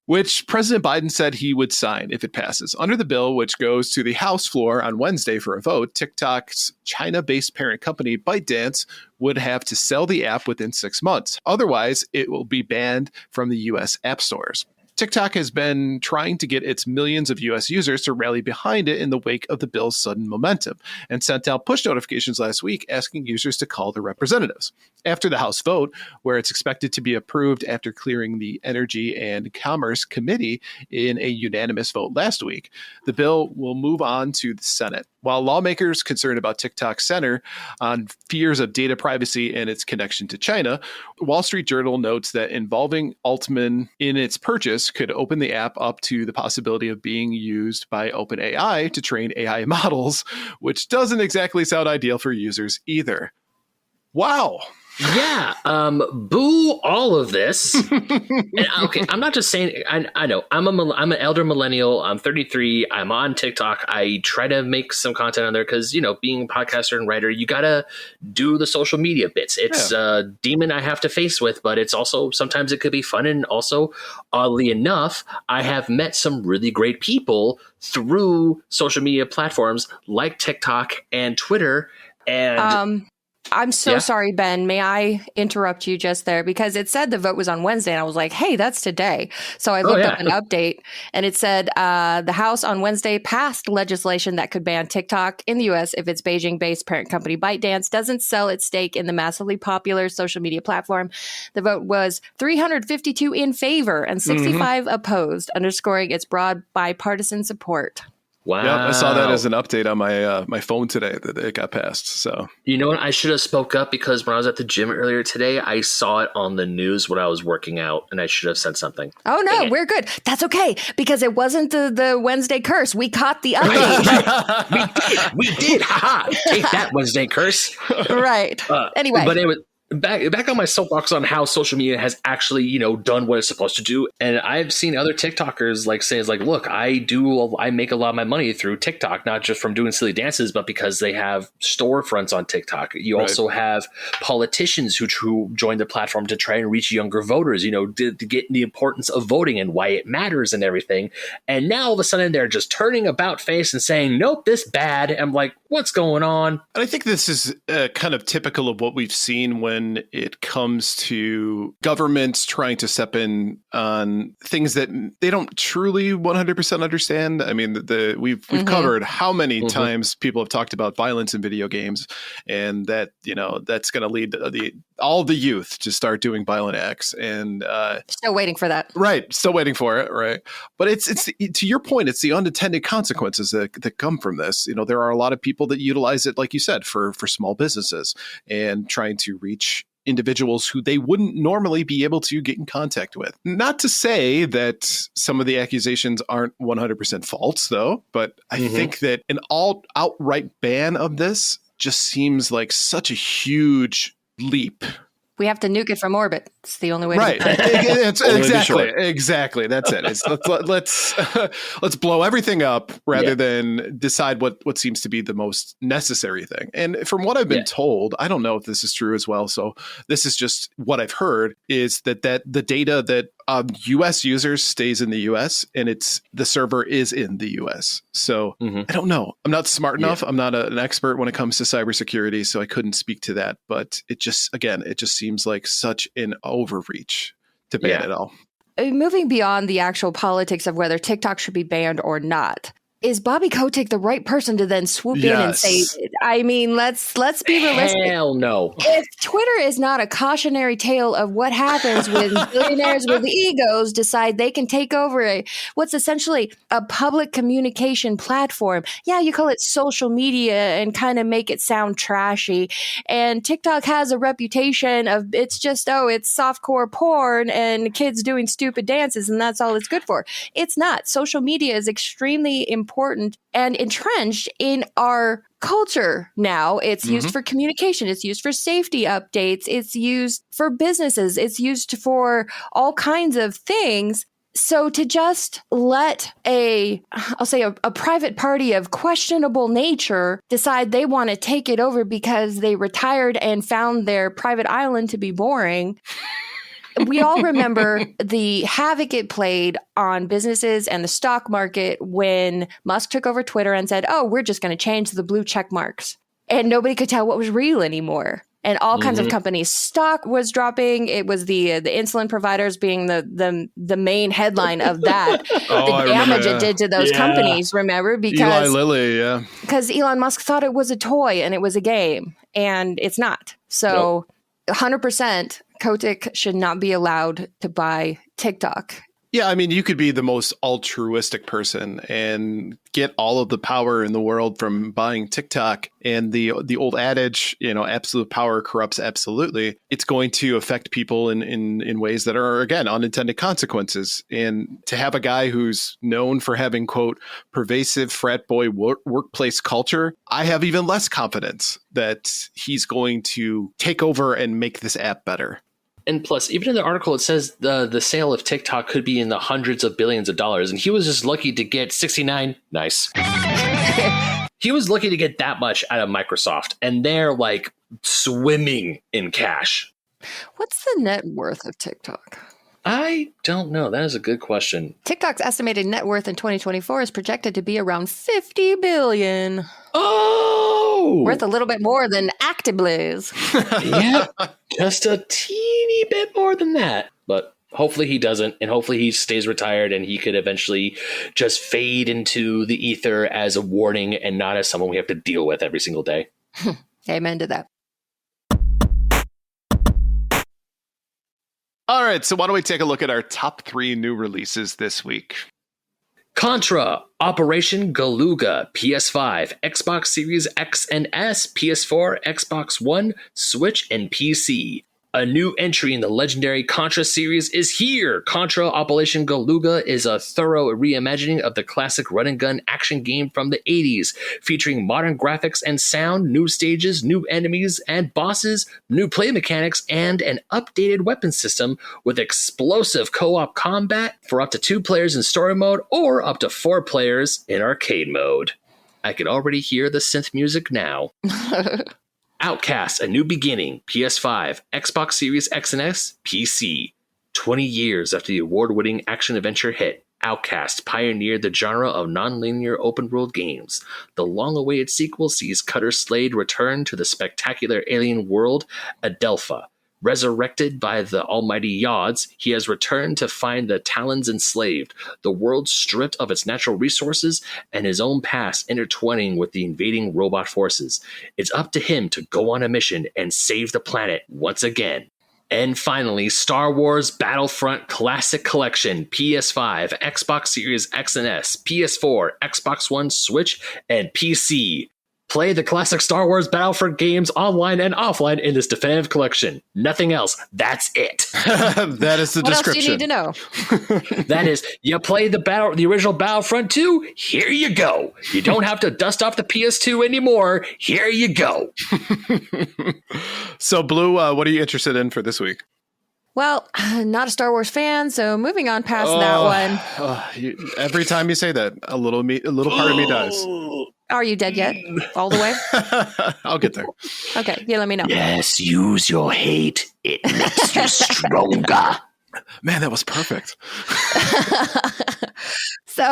Which President Biden said he would sign if it passes. Under the bill, which goes to the House floor on Wednesday for a vote, TikTok's China-based parent company, ByteDance, would have to sell the app within 6 months. Otherwise, it will be banned from the U.S. app stores. TikTok has been trying to get its millions of U.S. users to rally behind it in the wake of the bill's sudden momentum, and sent out push notifications last week asking users to call their representatives. After the House vote, where it's expected to be approved after clearing the Energy and Commerce Committee in a unanimous vote last week, the bill will move on to the Senate. While lawmakers concerned about TikTok center on fears of data privacy and its connection to China, Wall Street Journal notes that involving Altman in its purchase could open the app up to the possibility of being used by OpenAI to train AI models, which doesn't exactly sound ideal for users either. Wow. Yeah, boo all of this. And, okay, I'm not just saying. I know I'm an elder millennial. I'm 33. I'm on TikTok. I try to make some content on there because being a podcaster and writer, you gotta do the social media bits. It's a demon I have to face with, but it's also sometimes it could be fun. And also, oddly enough, I have met some really great people through social media platforms like TikTok and Twitter. And I'm so sorry, Ben. May I interrupt you just there? Because it said the vote was on Wednesday, and I was like, hey, that's today. So I looked up an update, and it said the House on Wednesday passed legislation that could ban TikTok in the U.S. if its Beijing-based parent company ByteDance doesn't sell its stake in the massively popular social media platform. The vote was 352 in favor and 65 opposed, underscoring its broad bipartisan support. Wow. Yep, I saw that as an update on my phone today that it got passed. So you know what? I should have spoke up because when I was at the gym earlier today, I saw it on the news when I was working out, and I should have said something. Oh, no, we're good. That's okay, because it wasn't the Wednesday curse. We caught the update. We did. Ha-ha. Take that, Wednesday curse. Right. Anyway. But anyway, back on my soapbox on how social media has actually, done what it's supposed to do. And I've seen other TikTokers say, look, I make a lot of my money through TikTok, not just from doing silly dances, but because they have storefronts on TikTok. You also have politicians who join the platform to try and reach younger voters, to get the importance of voting and why it matters and everything. And now all of a sudden they're just turning about face and saying, nope, this bad. I'm like, what's going on? And I think this is kind of typical of what we've seen when it comes to governments trying to step in on things that they don't truly 100% understand. I mean, we've covered how many times people have talked about violence in video games, and that that's going to lead all the youth to start doing violent acts. And still waiting for that. Right, still waiting for it. Right, but it's to your point, it's the unintended consequences that come from this. There are a lot of people that utilize it, like you said, for small businesses and trying to reach individuals who they wouldn't normally be able to get in contact with. Not to say that some of the accusations aren't 100% false, though, but I think that an outright ban of this just seems like such a huge leap. We have to nuke it from orbit. It's the only way. Right. Exactly. That's it. Let's blow everything up rather than decide what seems to be the most necessary thing. And from what I've been told, I don't know if this is true as well. So this is just what I've heard, is that the data that U.S. users stays in the U.S. and the server is in the U.S. So I don't know. I'm not smart enough. I'm not an expert when it comes to cybersecurity, so I couldn't speak to that. But it just seems like such an overreach to ban it all. Moving beyond the actual politics of whether TikTok should be banned or not, is Bobby Kotick the right person to then swoop in and say, I mean, let's be realistic. Hell no. If Twitter is not a cautionary tale of what happens when billionaires with egos decide they can take over what's essentially a public communication platform. Yeah, you call it social media and kind of make it sound trashy. And TikTok has a reputation of it's softcore porn and kids doing stupid dances, and that's all it's good for. It's not. Social media is extremely important and entrenched in our culture now. It's used for communication. It's used for safety updates. It's used for businesses. It's used for all kinds of things. So to just let a private party of questionable nature decide they want to take it over because they retired and found their private island to be boring. We all remember the havoc it played on businesses and the stock market when Musk took over Twitter and said, oh, we're just going to change the blue check marks. And nobody could tell what was real anymore. And all kinds of companies' stock was dropping. It was the insulin providers being the main headline of that. The damage it did to those companies, remember? Because Eli Lilly, yeah. Because Elon Musk thought it was a toy and it was a game. And it's not. So 100% Kotick should not be allowed to buy TikTok. Yeah, I mean, you could be the most altruistic person and get all of the power in the world from buying TikTok. And the old adage, absolute power corrupts absolutely. It's going to affect people in ways that are, again, unintended consequences. And to have a guy who's known for having, quote, pervasive frat boy workplace culture, I have even less confidence that he's going to take over and make this app better. And plus, even in the article, it says the sale of TikTok could be in the hundreds of billions of dollars. And he was just lucky to get 69. Nice. He was lucky to get that much out of Microsoft. And they're like swimming in cash. What's the net worth of TikTok? I don't know. That is a good question. TikTok's estimated net worth in 2024 is projected to be around $50 billion. Oh! Worth a little bit more than Actiblaze. Yeah, just a teeny bit more than that. But hopefully he doesn't, and hopefully he stays retired and he could eventually just fade into the ether as a warning and not as someone we have to deal with every single day. Amen to that. All right, so why don't we take a look at our top 3 new releases this week? Contra, Operation Galuga, PS5, Xbox Series X and S, PS4, Xbox One, Switch, and PC. A new entry in the legendary Contra series is here! Contra Operation Galuga is a thorough reimagining of the classic run-and-gun action game from the 80s, featuring modern graphics and sound, new stages, new enemies and bosses, new play mechanics, and an updated weapon system with explosive co-op combat for up to 2 players in story mode or up to 4 players in arcade mode. I can already hear the synth music now. Outcast, A New Beginning, PS5, Xbox Series X and S, PC. 20 years after the award-winning action-adventure hit, Outcast pioneered the genre of non-linear open-world games. The long-awaited sequel sees Cutter Slade return to the spectacular alien world Adelpha. Resurrected by the almighty Yods, he has returned to find the Talons enslaved, the world stripped of its natural resources, and his own past intertwining with the invading robot forces. It's up to him to go on a mission and save the planet once again. And finally, Star Wars Battlefront Classic Collection, PS5, Xbox Series X and S, PS4, Xbox One, Switch, and PC. Play the classic Star Wars Battlefront games online and offline in this definitive collection. Nothing else. That's it. That is the description. What else do you need to know? That is, you play the original Battlefront 2, here you go. You don't have to dust off the PS2 anymore. Here you go. So, Blue, what are you interested in for this week? Well, not a Star Wars fan, so moving on past that one. Every time you say that, a little part of me dies. Are you dead yet? All the way? I'll get there. Okay, yeah, let me know. Yes, use your hate. It makes you stronger. Man, that was perfect. So,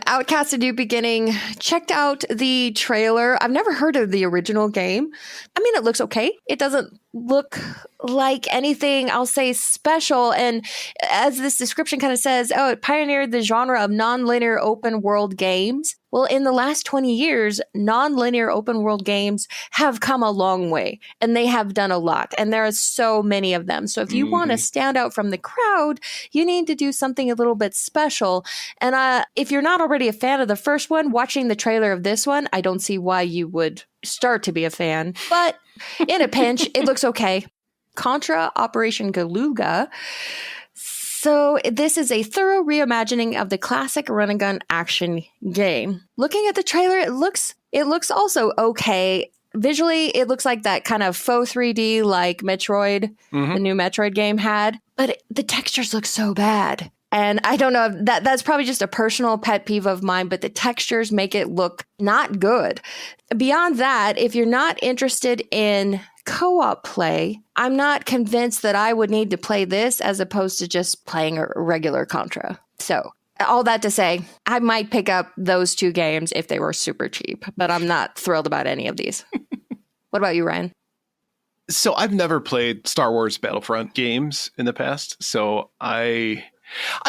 Outcast: A New Beginning. Checked out the trailer. I've never heard of the original game. I mean, it looks okay. It doesn't look like anything, I'll say, special. And as this description kind of says, it pioneered the genre of non-linear open world games. Well, in the last 20 years, non-linear open world games have come a long way, and they have done a lot. And there are so many of them. So if you want to stand out from the crowd, you need to do something a little bit special. And if you're not already a fan of the first one, watching the trailer of this one, I don't see why you would start to be a fan. But in a pinch, it looks okay. Contra Operation Galuga. So this is a thorough reimagining of the classic run-and-gun action game. Looking at the trailer, it looks also okay. Visually, it looks like that kind of faux 3D like Metroid, the new Metroid game had. But the textures look so bad. And I don't know, that's probably just a personal pet peeve of mine, but the textures make it look not good. Beyond that, if you're not interested in co-op play, I'm not convinced that I would need to play this as opposed to just playing a regular Contra. So all that to say, I might pick up those 2 games if they were super cheap, but I'm not thrilled about any of these. What about you, Ryan? So I've never played Star Wars Battlefront games in the past, so I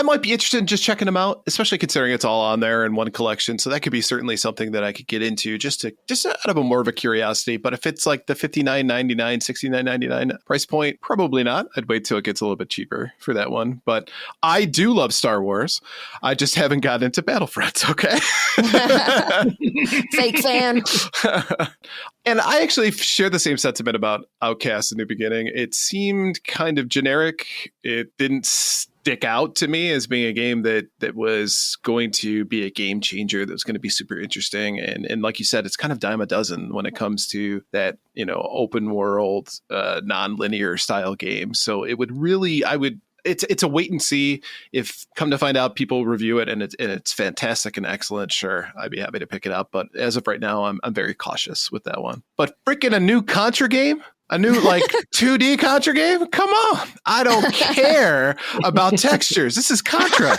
might be interested in just checking them out, especially considering it's all on there in one collection. So that could be certainly something that I could get into just out of more of a curiosity. But if it's like the $59.99, $69.99 price point, probably not. I'd wait till it gets a little bit cheaper for that one. But I do love Star Wars. I just haven't gotten into Battlefront. Okay. Fake fan. And I actually share the same sentiment about Outcast in the beginning. It seemed kind of generic. It didn't stick out to me as being a game that was going to be a game changer, that was going to be super interesting. And like you said, it's kind of dime a dozen when it comes to that, open world, non-linear style game. So it would really, it's a wait and see. If come to find out people review it and it's fantastic and excellent, sure, I'd be happy to pick it up. But as of right now, I'm very cautious with that one. But freaking a new Contra game? A new 2D Contra game? Come on. I don't care about textures. This is Contra,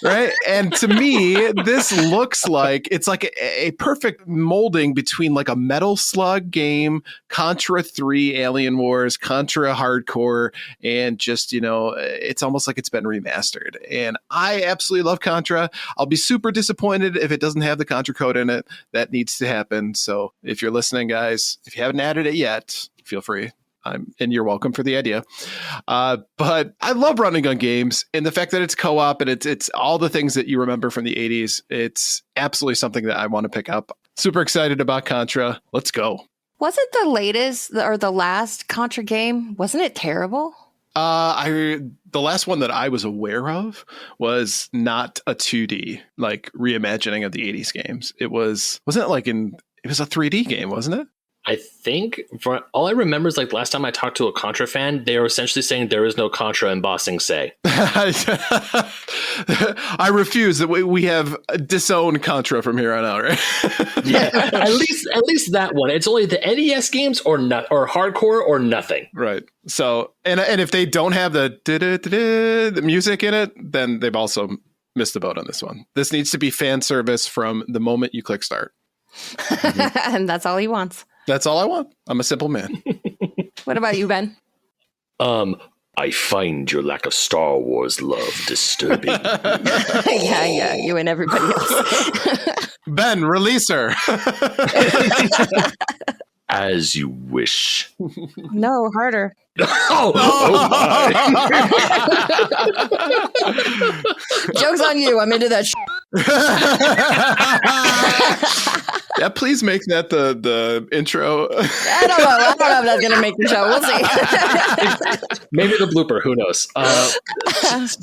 right? And to me, this looks like it's like a perfect molding between like a Metal Slug game, Contra 3 Alien Wars, Contra Hardcore, and just, it's almost like it's been remastered. And I absolutely love Contra. I'll be super disappointed if it doesn't have the Contra code in it. That needs to happen. So if you're listening, guys, if you haven't added it yet, feel free. And you're welcome for the idea. But I love run and gun games, and the fact that it's co-op and it's all the things that you remember from the 80s. It's absolutely something that I want to pick up. Super excited about Contra. Let's go. Wasn't the latest or the last Contra game, wasn't it terrible? The last one that I was aware of was not a 2D reimagining of the 80s games. It was a 3D game, wasn't it? I think all I remember is last time I talked to a Contra fan, they were essentially saying there is no Contra embossing say. I refuse that we have disowned Contra from here on out, right? Yeah, at least that one. It's only the NES games or hardcore or nothing. Right. So and if they don't have the music in it, then they've also missed the boat on this one. This needs to be fan service from the moment you click start. Mm-hmm. And that's all he wants. That's all I want. I'm a simple man. What about you, Ben? I find your lack of Star Wars love disturbing. Yeah, you and everybody else. Ben, release her. As you wish. No, harder. Oh my. Joke's on you. I'm into that Yeah, please make that the intro. I don't know if that's going to make the show. We'll see. Maybe the blooper. Who knows?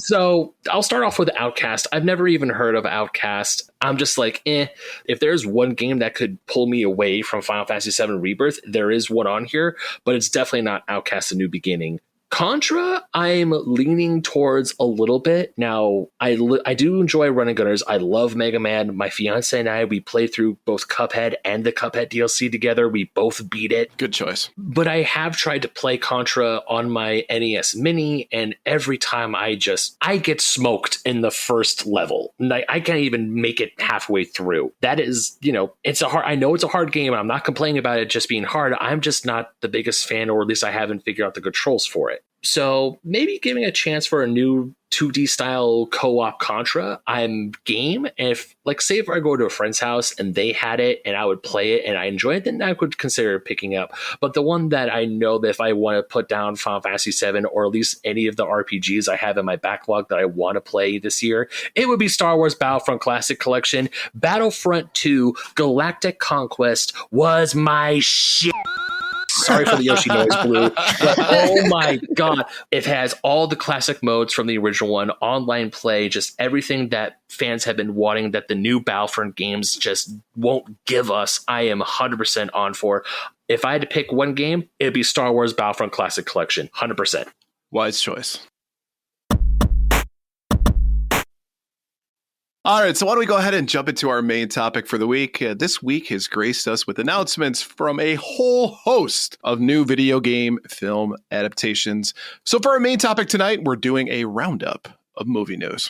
So I'll start off with Outcast. I've never even heard of Outcast. I'm just if there's one game that could pull me away from Final Fantasy VII Rebirth, there is one on here, but it's definitely not Outcast: A New Beginning. Contra, I'm leaning towards a little bit. Now, I do enjoy running gunners. I love Mega Man. My fiance and I, we played through both Cuphead and the Cuphead DLC together. We both beat it. Good choice. But I have tried to play Contra on my NES Mini, and every time I get smoked in the first level. I can't even make it halfway through. That is, I know it's a hard game. I'm not complaining about it just being hard. I'm just not the biggest fan, or at least I haven't figured out the controls for it. So maybe giving a chance for a new 2D style co-op Contra, I'm game. And if say if I go to a friend's house and they had it and I would play it and I enjoy it, then I could consider picking up. But the one that I know that if I want to put down Final Fantasy VII, or at least any of the RPGs I have in my backlog that I want to play this year, it would be Star Wars Battlefront Classic Collection. Battlefront 2 Galactic Conquest was my shit. Sorry for the Yoshi noise, Blue. But oh my God. It has all the classic modes from the original one, online play, just everything that fans have been wanting that the new Battlefront games just won't give us. I am 100% on for. If I had to pick one game, it'd be Star Wars Battlefront Classic Collection. 100%. Wise choice. All right, so why don't we go ahead and jump into our main topic for the week. This week has graced us with announcements from a whole host of new video game film adaptations. So for our main topic tonight, we're doing a roundup of movie news.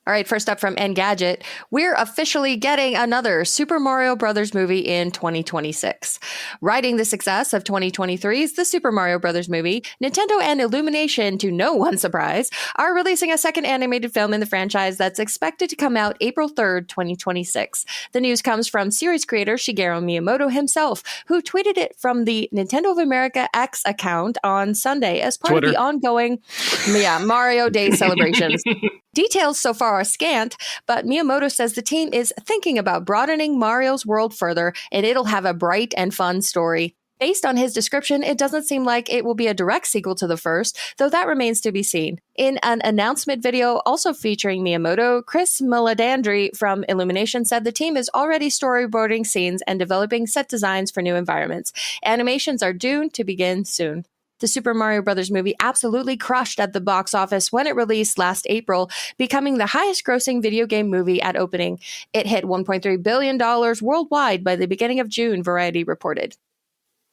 All right, first up from Engadget, we're officially getting another Super Mario Brothers movie in 2026. Riding the success of 2023's The Super Mario Brothers movie, Nintendo and Illumination, to no one's surprise, are releasing a second animated film in the franchise that's expected to come out April 3rd, 2026. The news comes from series creator Shigeru Miyamoto himself, who tweeted it from the Nintendo of America X account on Sunday as part of the ongoing Mario Day celebrations. Details so far are scant, but Miyamoto says the team is thinking about broadening Mario's world further, and it'll have a bright and fun story. Based on his description, it doesn't seem like it will be a direct sequel to the first, though that remains to be seen. In an announcement video also featuring Miyamoto, Chris Meledandri from Illumination said the team is already storyboarding scenes and developing set designs for new environments. Animations are due to begin soon. The Super Mario Brothers movie absolutely crushed at the box office when it released last April, becoming the highest-grossing video game movie at opening. It hit $1.3 billion worldwide by the beginning of June, Variety reported.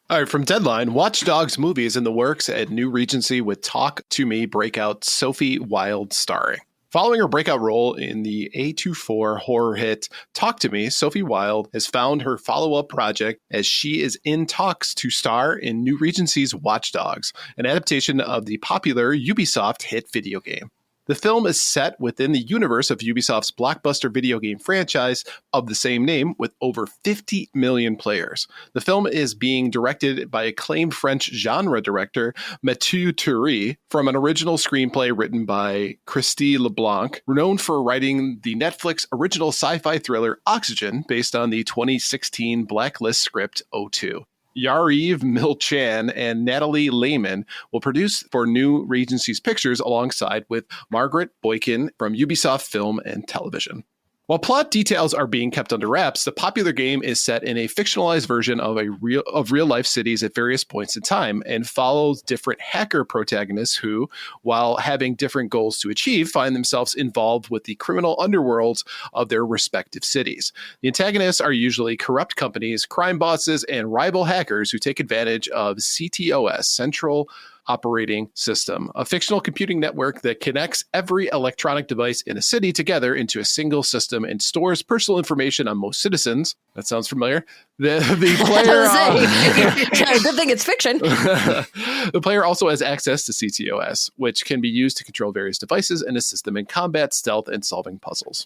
All right, from Deadline, Watch Dogs movie is in the works at New Regency with Talk to Me breakout Sophie Wilde starring. Following her breakout role in the A24 horror hit Talk to Me, Sophie Wilde has found her follow-up project as she is in talks to star in New Regency's Watch Dogs, an adaptation of the popular Ubisoft hit video game. The film is set within the universe of Ubisoft's blockbuster video game franchise of the same name with over 50 million players. The film is being directed by acclaimed French genre director Mathieu Thury from an original screenplay written by Christy LeBlanc, known for writing the Netflix original sci-fi thriller Oxygen based on the 2016 Blacklist script O2. Yariv Milchan and Natalie Lehman will produce for New Regency's Pictures alongside with Margaret Boykin from Ubisoft Film and Television. While plot details are being kept under wraps, the popular game is set in a fictionalized version of real-life cities at various points in time and follows different hacker protagonists who, while having different goals to achieve, find themselves involved with the criminal underworlds of their respective cities. The antagonists are usually corrupt companies, crime bosses, and rival hackers who take advantage of CTOS, Central Operating System, a fictional computing network that connects every electronic device in a city together into a single system and stores personal information on most citizens. That sounds familiar. The player, good thing it's fiction. The player also has access to CTOS, which can be used to control various devices and assist them in combat, stealth, and solving puzzles.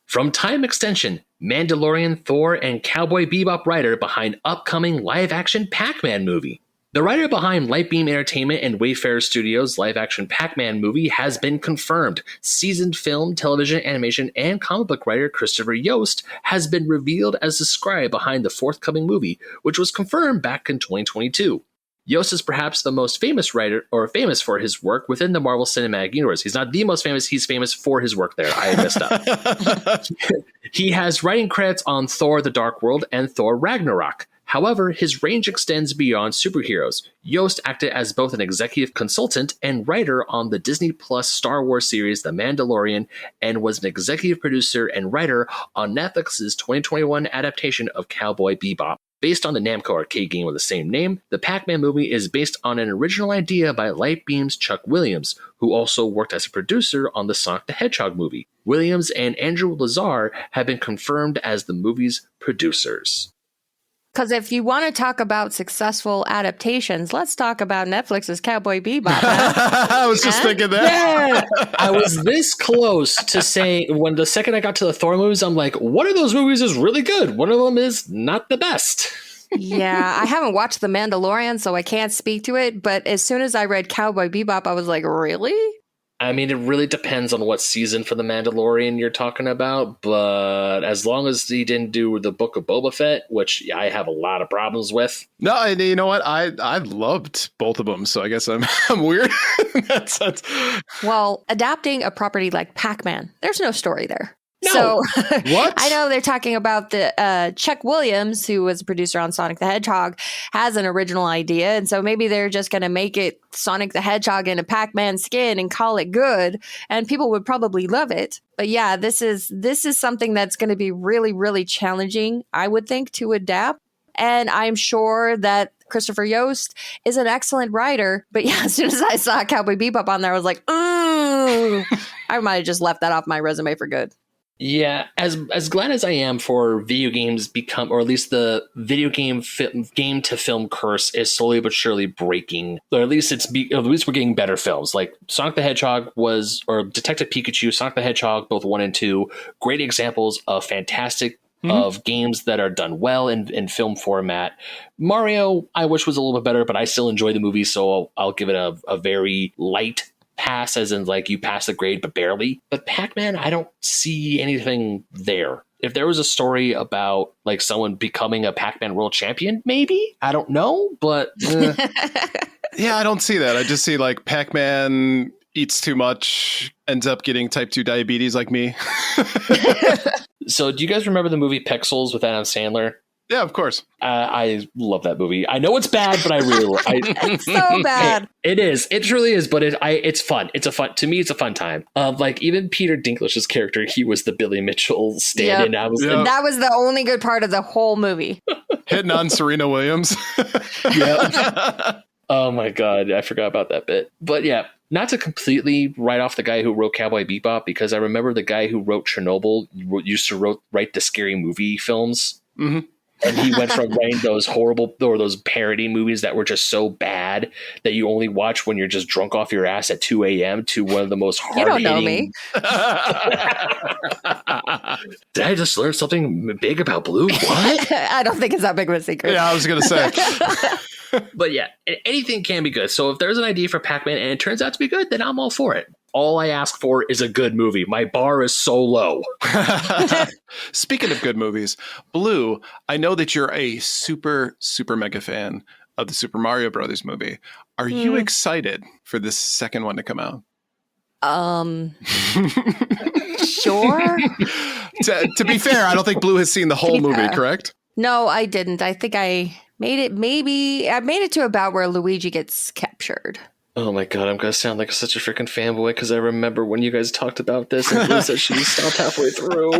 From Time Extension, Mandalorian, Thor, and Cowboy Bebop writer behind upcoming live-action Pac-Man movie. The writer behind Lightbeam Entertainment and Wayfarer Studios' live-action Pac-Man movie has been confirmed. Seasoned film, television, animation, and comic book writer Christopher Yost has been revealed as the scribe behind the forthcoming movie, which was confirmed back in 2022. Yost is perhaps the most famous writer, or famous for his work within the Marvel Cinematic Universe. He's not the most famous, he's famous for his work there. I messed up. He has writing credits on Thor: The Dark World and Thor: Ragnarok. However, his range extends beyond superheroes. Yost acted as both an executive consultant and writer on the Disney Plus Star Wars series The Mandalorian, and was an executive producer and writer on Netflix's 2021 adaptation of Cowboy Bebop. Based on the Namco arcade game with the same name, the Pac-Man movie is based on an original idea by Lightbeam's Chuck Williams, who also worked as a producer on the Sonic the Hedgehog movie. Williams and Andrew Lazar have been confirmed as the movie's producers. Because if you want to talk about successful adaptations, let's talk about Netflix's Cowboy Bebop. I was just thinking that. Yeah. I was this close to saying, when the second I got to the Thor movies, I'm like, one of those movies is really good. One of them is not the best. Yeah, I haven't watched The Mandalorian, so I can't speak to it. But as soon as I read Cowboy Bebop, I was like, really? I mean, it really depends on what season for The Mandalorian you're talking about, but as long as he didn't do the Book of Boba Fett, which I have a lot of problems with. No, and you know what? I loved both of them, so I guess I'm weird in that sense. Well, adapting a property like Pac-Man, there's no story there. No. So What? I know they're talking about the Chuck Williams, who was a producer on Sonic the Hedgehog, has an original idea. And so maybe they're just going to make it Sonic the Hedgehog in a Pac-Man skin and call it good. And people would probably love it. But yeah, this is something that's going to be really, really challenging, I would think, to adapt. And I'm sure that Christopher Yost is an excellent writer. But yeah, as soon as I saw Cowboy Bebop on there, I was like, ooh, I might have just left that off my resume for good. Yeah, as glad as I am for video games become, or at least the video game game to film curse is slowly but surely breaking. Or at least at least we're getting better films. Like Sonic the Hedgehog or Detective Pikachu, Sonic the Hedgehog, both 1 and 2, great examples of fantastic of games that are done well in film format. Mario, I wish was a little bit better, but I still enjoy the movie, so I'll give it a very light pass, as in like you pass the grade but barely. But Pac-Man, I don't see anything there. If there was a story about like someone becoming a Pac-Man world champion, maybe, I don't know, but yeah, I don't see that. I just see like Pac-Man eats too much, ends up getting type 2 diabetes like me. So do you guys remember the movie Pixels with Adam Sandler? Yeah, of course. I love that movie. I know it's bad, but I really it's so bad. It is. It truly is. But it's fun. To me, it's a fun time. Like even Peter Dinklage's character, he was the Billy Mitchell stand-in. Yep. That was the only good part of the whole movie. Hitting on Serena Williams. Yeah. Oh my God, I forgot about that bit. But yeah, not to completely write off the guy who wrote Cowboy Bebop, because I remember the guy who wrote Chernobyl used to write the scary movie films. Mm-hmm. And he went from writing those horrible or those parody movies that were just so bad that you only watch when you're just drunk off your ass at 2 a.m. to one of the most hard-hitting... You don't know me. Did I just learn something big about Blue? What? I don't think it's that big of a secret. Yeah, I was going to say. But yeah, anything can be good. So if there's an idea for Pac-Man and it turns out to be good, then I'm all for it. All I ask for is a good movie. My bar is so low. Speaking of good movies, Blue, I know that you're a super, super mega fan of the Super Mario Brothers movie. Are you excited for this second one to come out? Sure. To be fair, I don't think Blue has seen the whole movie, correct? No, I didn't. I think I made it to about where Luigi gets captured. Oh my God, I'm going to sound like such a freaking fanboy because I remember when you guys talked about this and Blue said she stopped halfway through.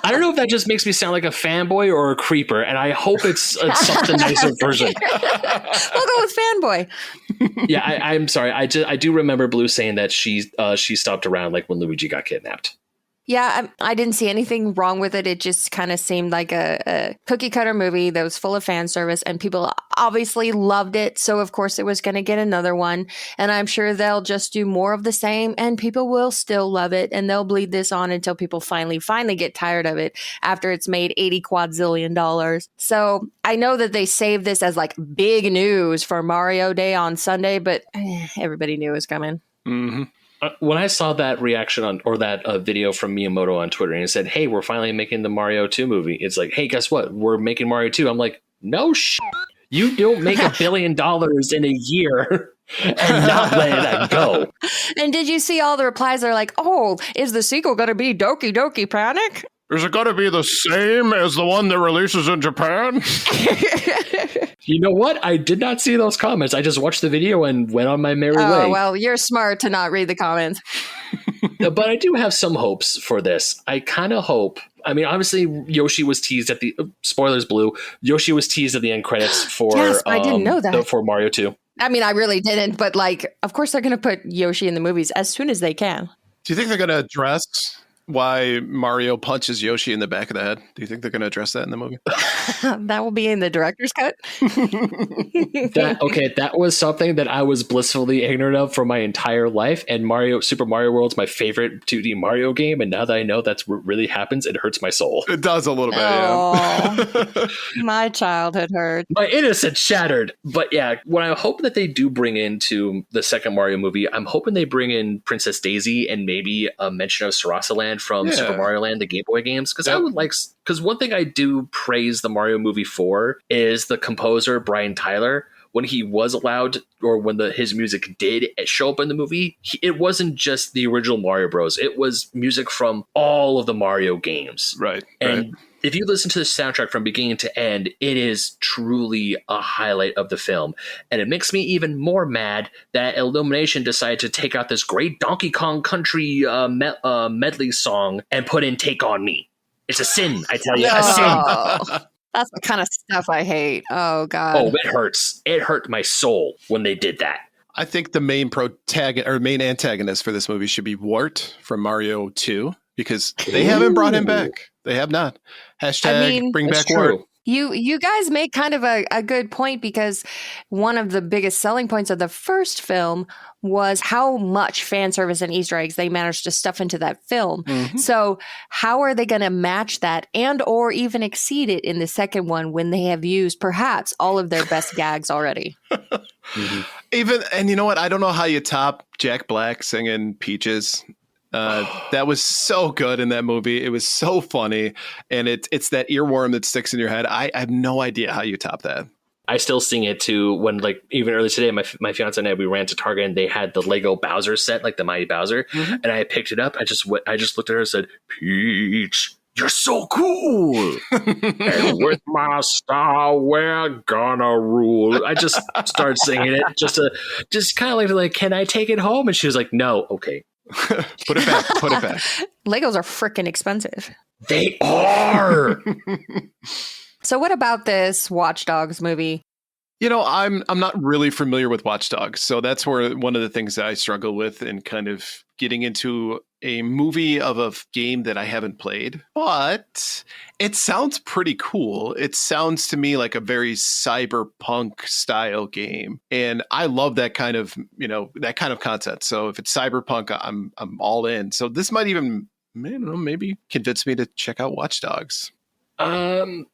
I don't know if that just makes me sound like a fanboy or a creeper, and I hope it's a something nicer version. We'll go with fanboy. Yeah, I'm sorry. I do remember Blue saying that she stopped around like when Luigi got kidnapped. Yeah, I didn't see anything wrong with it. It just kind of seemed like a cookie cutter movie that was full of fan service, and people obviously loved it. So, of course, it was going to get another one. And I'm sure they'll just do more of the same, and people will still love it. And they'll bleed this on until people finally get tired of it after it's made $80 quadzillion. So I know that they saved this as like big news for Mario Day on Sunday, but everybody knew it was coming. Mm-hmm. When I saw that reaction or that video from Miyamoto on Twitter and it said, "Hey, we're finally making the Mario 2 movie." It's like, "Hey, guess what? We're making Mario 2. I'm like, "No you don't make $1 billion in a year and not let that go." And did you see all the replies? They're like, "Oh, is the sequel going to be Doki Doki Panic? Is it going to be the same as the one that releases in Japan?" You know what? I did not see those comments. I just watched the video and went on my merry way. Oh, well, you're smart to not read the comments. But I do have some hopes for this. I kind of hope. I mean, obviously, Yoshi was teased at the spoilers. Blue Yoshi was teased at the end credits for. Yes, I didn't know that for Mario 2. I mean, I really didn't, but like, of course, they're going to put Yoshi in the movies as soon as they can. Do you think they're going to address why Mario punches Yoshi in the back of the head? Do you think they're going to address that in the movie? That will be in the director's cut. That was something that I was blissfully ignorant of for my entire life. And Super Mario World's my favorite 2D Mario game. And now that I know that's what really happens, it hurts my soul. It does a little bit. Yeah. My childhood hurt. My innocence shattered. But yeah, what I hope that they do bring into the second Mario movie, I'm hoping they bring in Princess Daisy and maybe a mention of Sarasa Land from Super Mario Land, the Game Boy games, because I would like. Because one thing I do praise the Mario movie for is the composer Brian Tyler. when he was allowed, or when his music did show up in the movie, it wasn't just the original Mario Bros. It was music from all of the Mario games. Right. And if you listen to the soundtrack from beginning to end, it is truly a highlight of the film. And it makes me even more mad that Illumination decided to take out this great Donkey Kong Country medley song and put in Take On Me. It's a sin, I tell you. A sin. That's the kind of stuff I hate. Oh, God. Oh, it hurts. It hurt my soul when they did that. I think the main main antagonist for this movie should be Wart from Mario 2, because they haven't brought him back. They have not. Hashtag bring back Wart. You guys make kind of a good point, because one of the biggest selling points of the first film was how much fan service and Easter eggs they managed to stuff into that film. Mm-hmm. So how are they going to match that and or even exceed it in the second one when they have used perhaps all of their best gags already? Mm-hmm. And you know what? I don't know how you top Jack Black singing Peaches. That was so good in that movie. It was so funny, and it's that earworm that sticks in your head. I have no idea how you top that. I still sing it too. When, like, even earlier today, my fiance and I, we ran to Target and they had the Lego Bowser set, like the Mighty Bowser, and I picked it up. I just looked at her and said, "Peach, you're so cool." And with my star, we're gonna rule. I just started singing it just kind of like, can I take it home? And she was like, "No." Okay. Put it back. Legos are freaking expensive. They are. So what about this Watch Dogs movie? You know, I'm not really familiar with Watch Dogs, so that's where one of the things that I struggle with in kind of getting into a movie of a game that I haven't played. But it sounds pretty cool. It sounds to me like a very cyberpunk style game, and I love that kind of content. So if it's cyberpunk, I'm all in. So this might even, I don't know, maybe convince me to check out Watch Dogs.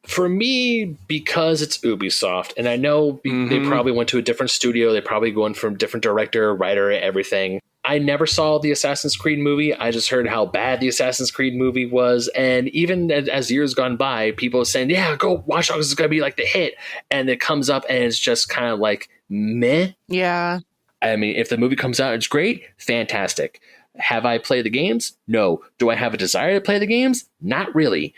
For me, because it's Ubisoft, and I know they probably went to a different studio, they probably going from different director, writer, everything. I never saw the Assassin's Creed movie. I just heard how bad the Assassin's Creed movie was. And even as years gone by, people are saying, yeah, go Watch Dogs is going to be like the hit. And it comes up and it's just kind of like, meh. Yeah. I mean, if the movie comes out, it's great. Fantastic. Have I played the games? No. Do I have a desire to play the games? Not really.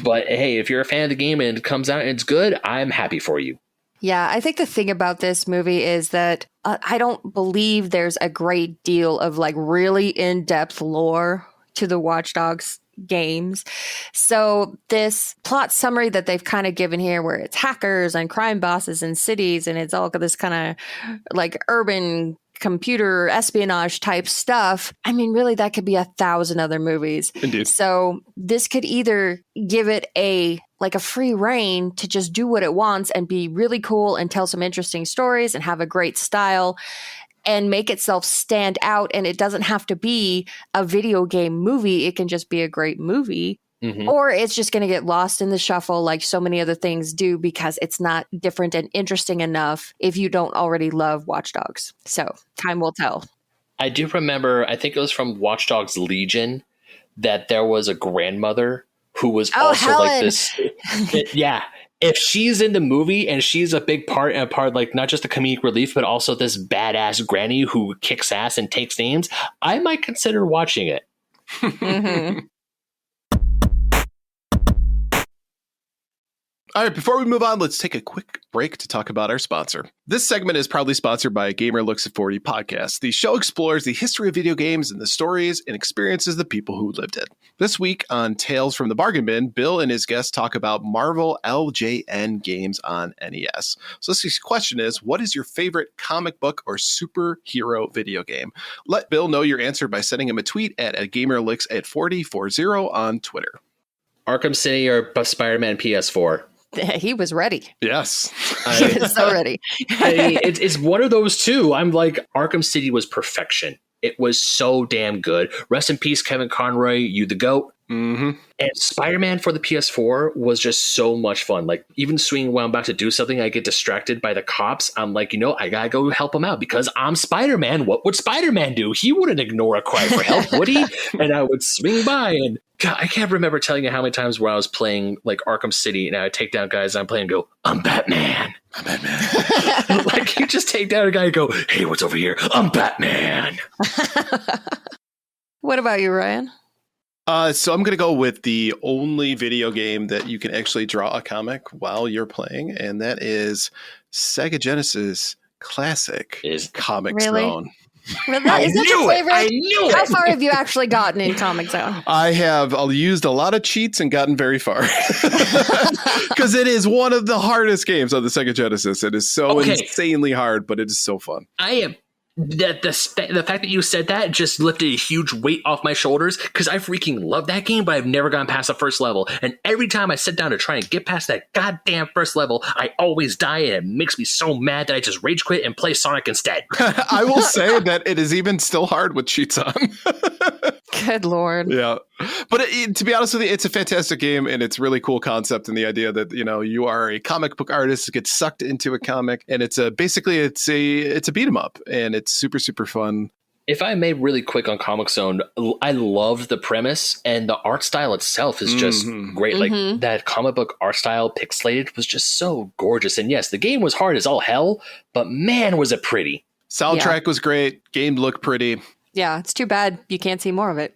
But hey, if you're a fan of the game and it comes out and it's good, I'm happy for you. Yeah, I think the thing about this movie is that I don't believe there's a great deal of like really in-depth lore to the Watch Dogs games. So this plot summary that they've kind of given here, where it's hackers and crime bosses and cities, and it's all this kind of like urban computer espionage type stuff. I mean, really, that could be 1,000 other movies. Indeed. So this could either give it a free reign to just do what it wants and be really cool and tell some interesting stories and have a great style and make itself stand out. And it doesn't have to be a video game movie. It can just be a great movie. Mm-hmm. Or it's just going to get lost in the shuffle like so many other things do, because it's not different and interesting enough if you don't already love Watch Dogs. So time will tell. I do remember, I think it was from Watch Dogs Legion, that there was a grandmother who was also Helen. like this. Yeah. If she's in the movie and she's a big part like not just the comedic relief, but also this badass granny who kicks ass and takes names, I might consider watching it. Mm-hmm. All right, before we move on, let's take a quick break to talk about our sponsor. This segment is proudly sponsored by Gamer Looks at 40 podcast. The show explores the history of video games and the stories and experiences of the people who lived it. This week on Tales from the Bargain Bin, Bill and his guests talk about Marvel LJN games on NES. So this week's question is, what is your favorite comic book or superhero video game? Let Bill know your answer by sending him a tweet at Gamerlooks at 4040 on Twitter. Arkham City or Spider-Man PS4? He was ready. Yes. He was so ready. It's one of those two. I'm like, Arkham City was perfection. It was so damn good. Rest in peace, Kevin Conroy. You the GOAT. Mm-hmm. And Spider-Man for the PS4 was just so much fun. Like, even swinging while I'm about to do something, I get distracted by the cops. I'm like, I gotta go help him out because I'm Spider-Man. What would Spider-Man do? He wouldn't ignore a cry for help, would he? And I would swing by, and God, I can't remember telling you how many times where I was playing like Arkham City and I would take down guys I'm playing and go, I'm Batman. I'm Batman. Like, you just take down a guy and go, hey, what's over here? I'm Batman. What about you, Ryan? So I'm going to go with the only video game that you can actually draw a comic while you're playing, and that is Sega Genesis classic Comic Zone. Really? Is that your favorite? I knew it. How far have you actually gotten in Comic Zone? I've used a lot of cheats and gotten very far. Because it is one of the hardest games on the Sega Genesis. It is so insanely hard, but it is so fun. I am... The fact that you said that just lifted a huge weight off my shoulders because I freaking love that game, but I've never gone past the first level. And every time I sit down to try and get past that goddamn first level, I always die, and it makes me so mad that I just rage quit and play Sonic instead. I will say that it is even still hard with cheats on. Good Lord. Yeah. But to be honest with you, it's a fantastic game, and it's really cool concept, and the idea that, you are a comic book artist, get sucked into a comic, and it's a beat 'em up, and it's super, super fun. If I may really quick on Comic Zone, I loved the premise, and the art style itself is just great. Like, that comic book art style pixelated was just so gorgeous. And yes, the game was hard as all hell, but man, was it pretty. Soundtrack was great. Game looked pretty. Yeah, it's too bad you can't see more of it.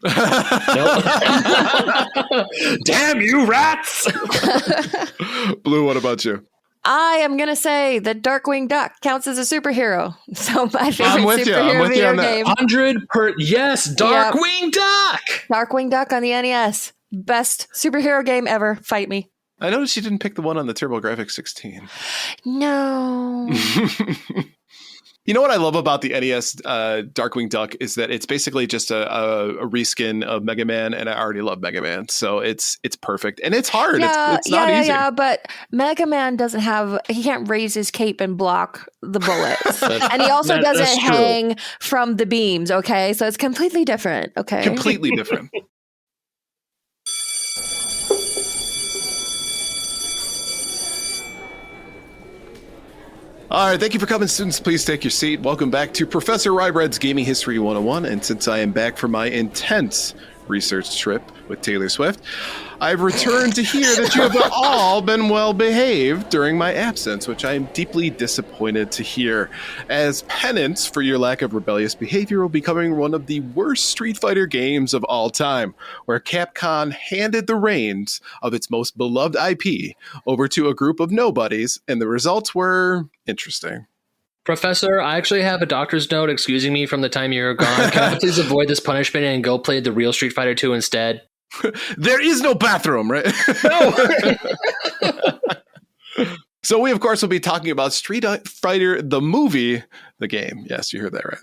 Damn you, rats! Blue, what about you? I am going to say that Darkwing Duck counts as a superhero. So my favorite superhero video game. 100%. Yes, Darkwing Duck! Darkwing Duck on the NES. Best superhero game ever. Fight me. I noticed you didn't pick the one on the TurboGrafx 16. No. You know what I love about the NES Darkwing Duck is that it's basically just a reskin of Mega Man, and I already love Mega Man, so it's perfect, and it's hard. Yeah, it's not easy. Yeah, but Mega Man he can't raise his cape and block the bullets, and he also doesn't hang from the beams. Okay, so it's completely different. Okay, completely different. All right, thank you for coming, students. Please take your seat. Welcome back to Professor Ryebread's Gaming History 101. And since I am back from my intense research trip with Taylor Swift, I've returned to hear that you have all been well behaved during my absence, which I am deeply disappointed to hear. As penance for your lack of rebellious behavior will be covering one of the worst Street Fighter games of all time, where Capcom handed the reins of its most beloved IP over to a group of nobodies, and the results were interesting. Professor, I actually have a doctor's note excusing me from the time you're gone. Can I please avoid this punishment and go play the real Street Fighter 2 instead? There is no bathroom, right? No. So we, of course, will be talking about Street Fighter, the movie, the game. Yes, you heard that right.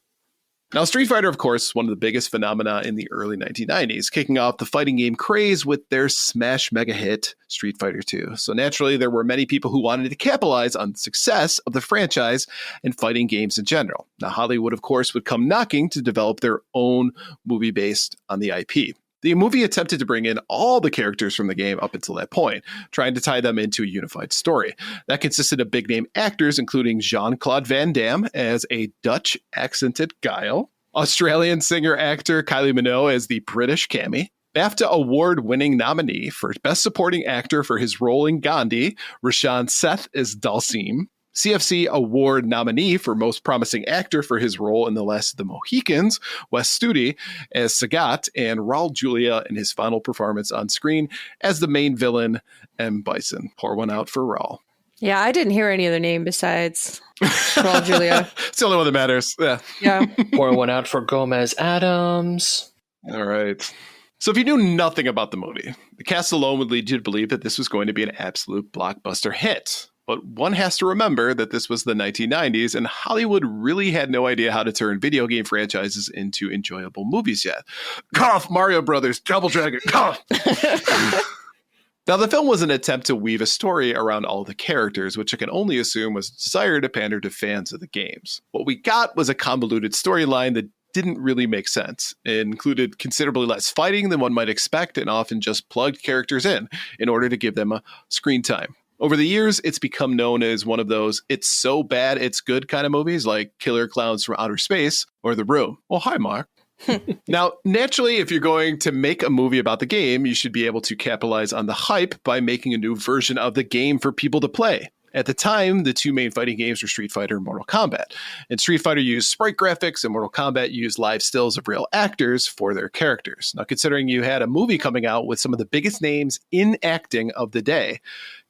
Now, Street Fighter, of course, one of the biggest phenomena in the early 1990s, kicking off the fighting game craze with their smash mega hit, Street Fighter II. So naturally, there were many people who wanted to capitalize on the success of the franchise and fighting games in general. Now, Hollywood, of course, would come knocking to develop their own movie based on the IP. The movie attempted to bring in all the characters from the game up until that point, trying to tie them into a unified story. That consisted of big-name actors, including Jean-Claude Van Damme as a Dutch-accented Guile, Australian singer-actor Kylie Minogue as the British Cammy, BAFTA award-winning nominee for Best Supporting Actor for his role in Gandhi, Rashawn Seth as Dalsim, CFC Award nominee for Most Promising Actor for his role in The Last of the Mohicans, Wes Studi as Sagat, and Raul Julia in his final performance on screen as the main villain, M. Bison. Pour one out for Raul. Yeah, I didn't hear any other name besides Raul Julia. It's the only one that matters. Yeah. Pour one out for Gomez Adams. All right. So if you knew nothing about the movie, the cast alone would lead you to believe that this was going to be an absolute blockbuster hit. But one has to remember that this was the 1990s, and Hollywood really had no idea how to turn video game franchises into enjoyable movies yet. Cough, Mario Brothers, Double Dragon, cough! Now, the film was an attempt to weave a story around all the characters, which I can only assume was a desire to pander to fans of the games. What we got was a convoluted storyline that didn't really make sense. It included considerably less fighting than one might expect and often just plugged characters in order to give them a screen time. Over the years, it's become known as one of those it's so bad it's good kind of movies like Killer Clowns from Outer Space or The Room. Well, hi, Mark. Now, naturally, if you're going to make a movie about the game, you should be able to capitalize on the hype by making a new version of the game for people to play. At the time, the two main fighting games were Street Fighter and Mortal Kombat. And Street Fighter used sprite graphics and Mortal Kombat used live stills of real actors for their characters. Now, considering you had a movie coming out with some of the biggest names in acting of the day,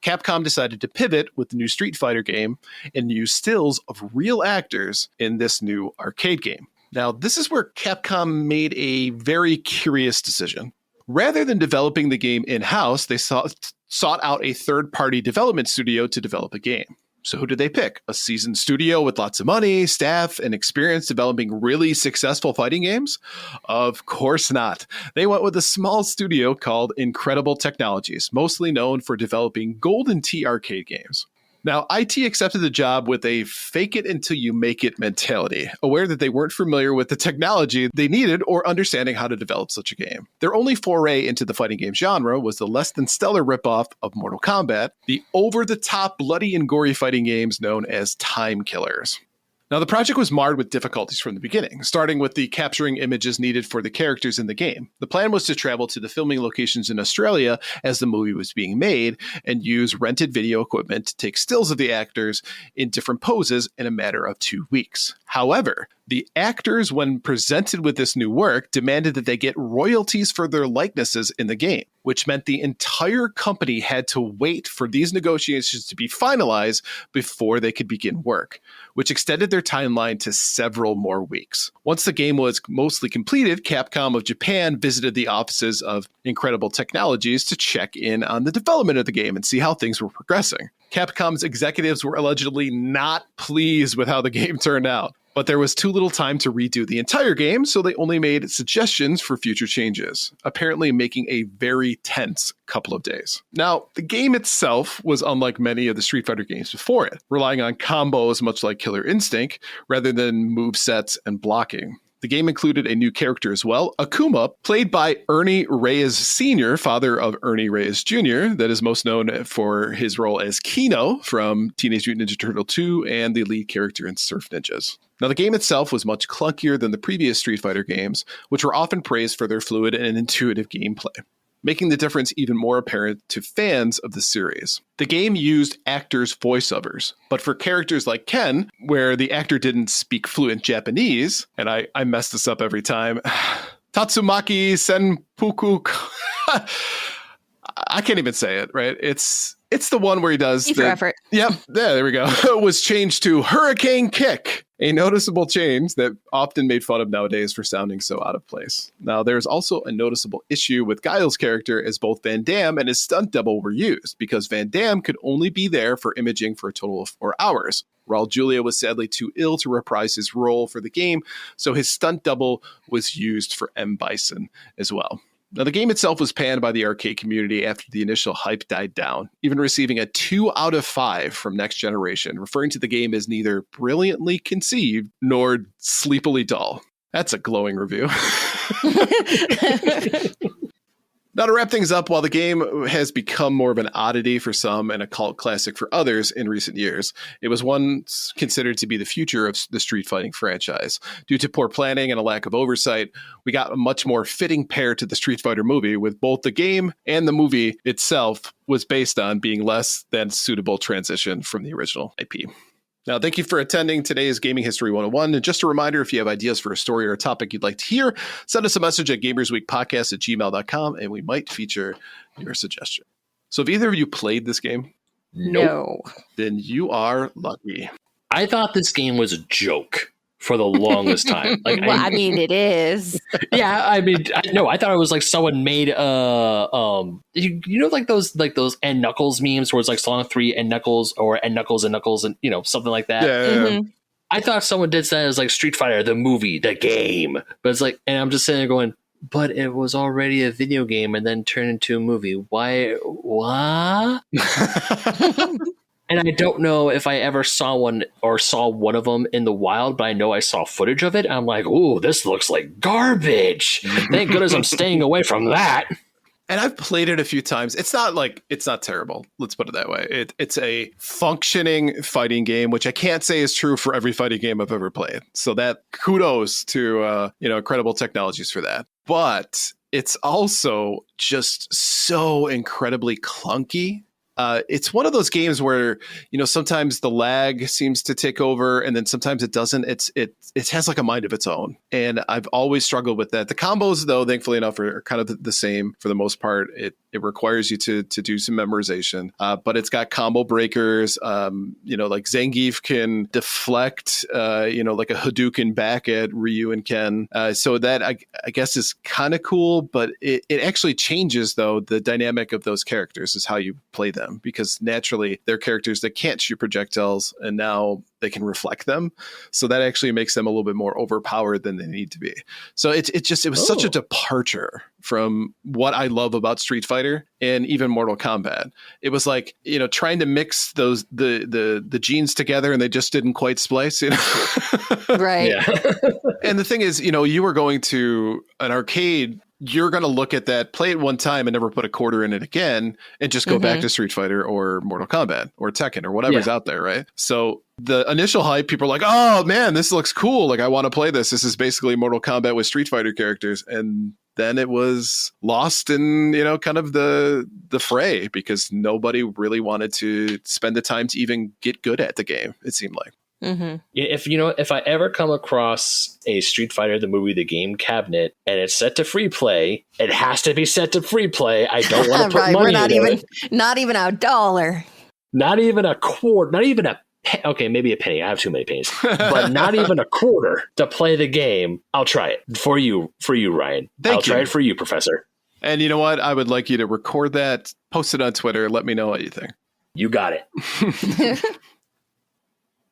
Capcom decided to pivot with the new Street Fighter game and use stills of real actors in this new arcade game. Now, this is where Capcom made a very curious decision. Rather than developing the game in-house, they sought out a third-party development studio to develop a game. So who did they pick? A seasoned studio with lots of money, staff, and experience developing really successful fighting games? Of course not. They went with a small studio called Incredible Technologies, mostly known for developing Golden Tee arcade games. Now, IT accepted the job with a fake it until you make it mentality, aware that they weren't familiar with the technology they needed or understanding how to develop such a game. Their only foray into the fighting game genre was the less than stellar ripoff of Mortal Kombat, the over-the-top bloody and gory fighting games known as Time Killers. Now, the project was marred with difficulties from the beginning, starting with the capturing images needed for the characters in the game. The plan was to travel to the filming locations in Australia as the movie was being made and use rented video equipment to take stills of the actors in different poses in a matter of 2 weeks. However, the actors, when presented with this new work, demanded that they get royalties for their likenesses in the game, which meant the entire company had to wait for these negotiations to be finalized before they could begin work, which extended their timeline to several more weeks. Once the game was mostly completed, Capcom of Japan visited the offices of Incredible Technologies to check in on the development of the game and see how things were progressing. Capcom's executives were allegedly not pleased with how the game turned out. But there was too little time to redo the entire game, so they only made suggestions for future changes, apparently making a very tense couple of days. Now, the game itself was unlike many of the Street Fighter games before it, relying on combos much like Killer Instinct, rather than movesets and blocking. The game included a new character as well, Akuma, played by Ernie Reyes Sr., father of Ernie Reyes Jr., that is most known for his role as Kino from Teenage Mutant Ninja Turtle 2 and the lead character in Surf Ninjas. Now, the game itself was much clunkier than the previous Street Fighter games, which were often praised for their fluid and intuitive gameplay, making the difference even more apparent to fans of the series. The game used actors' voiceovers, but for characters like Ken, where the actor didn't speak fluent Japanese, and I mess this up every time, Tatsumaki Senpuku, I can't even say it, right? It's the one where he does for effort. Yep, there we go. It was changed to Hurricane Kick, a noticeable change that often made fun of nowadays for sounding so out of place. Now, there's also a noticeable issue with Guile's character as both Van Damme and his stunt double were used, because Van Damme could only be there for imaging for a total of 4 hours. Raul Julia was sadly too ill to reprise his role for the game, so his stunt double was used for M. Bison as well. Now, the game itself was panned by the arcade community after the initial hype died down, even receiving a 2 out of 5 from Next Generation, referring to the game as neither brilliantly conceived nor sleepily dull. That's a glowing review. Now, to wrap things up, while the game has become more of an oddity for some and a cult classic for others in recent years, it was once considered to be the future of the Street Fighting franchise. Due to poor planning and a lack of oversight, we got a much more fitting pair to the Street Fighter movie, with both the game and the movie itself was based on being less than suitable transition from the original IP. Now, thank you for attending today's Gaming History 101. And just a reminder, if you have ideas for a story or a topic you'd like to hear, send us a message at gamersweekpodcast@gmail.com, and we might feature your suggestion. So have either of you played this game? No. Then you are lucky. I thought this game was a joke for the longest time. Like, Well, I mean, it is. yeah, I mean, I thought it was like someone made you know, like those N Knuckles memes where it's like Song 3 N Knuckles or N Knuckles and Knuckles and, you know, something like that. Yeah. Mm-hmm. I thought someone did that as like Street Fighter, the movie, the game. But it's like, and I'm just sitting there going, but it was already a video game and then turned into a movie. Why? What? And I don't know if I ever saw one of them in the wild, but I know I saw footage of it. I'm like, ooh, this looks like garbage. Thank goodness I'm staying away from that. And I've played it a few times. It's not terrible. Let's put it that way. It's a functioning fighting game, which I can't say is true for every fighting game I've ever played. So that kudos to, incredible technologies for that. But it's also just so incredibly clunky. It's one of those games where, sometimes the lag seems to take over and then sometimes it doesn't. It has like a mind of its own. And I've always struggled with that. The combos, though, thankfully enough, are kind of the same for the most part. It requires you to do some memorization, but it's got combo breakers. Like Zangief can deflect, like a Hadouken back at Ryu and Ken. So that I guess is kind of cool, but it actually changes, though, the dynamic of those characters is how you play them, because naturally they're characters that can't shoot projectiles and now they can reflect them. So that actually makes them a little bit more overpowered than they need to be. So it was such a departure from what I love about Street Fighter and even Mortal Kombat. It was like, trying to mix those the genes together and they just didn't quite splice, Right. Yeah. And the thing is, you were going to an arcade, you're going to look at that, play it one time and never put a quarter in it again and just go back to Street Fighter or Mortal Kombat or Tekken or whatever's out there, right? So the initial hype, people are like, oh man, this looks cool. Like, I want to play this. This is basically Mortal Kombat with Street Fighter characters. And then it was lost in, kind of the fray because nobody really wanted to spend the time to even get good at the game, it seemed like. Mm-hmm. If I ever come across a Street Fighter the movie the game cabinet and it's set to free play, it has to be set to free play. I don't want to put money in it. Not even a dollar. Not even a quarter. Not even a okay, maybe a penny. I have too many pennies, but not even a quarter to play the game. I'll try it for you, Ryan. I'll try it for you, Professor. And you know what? I would like you to record that, post it on Twitter. Let me know what you think. You got it.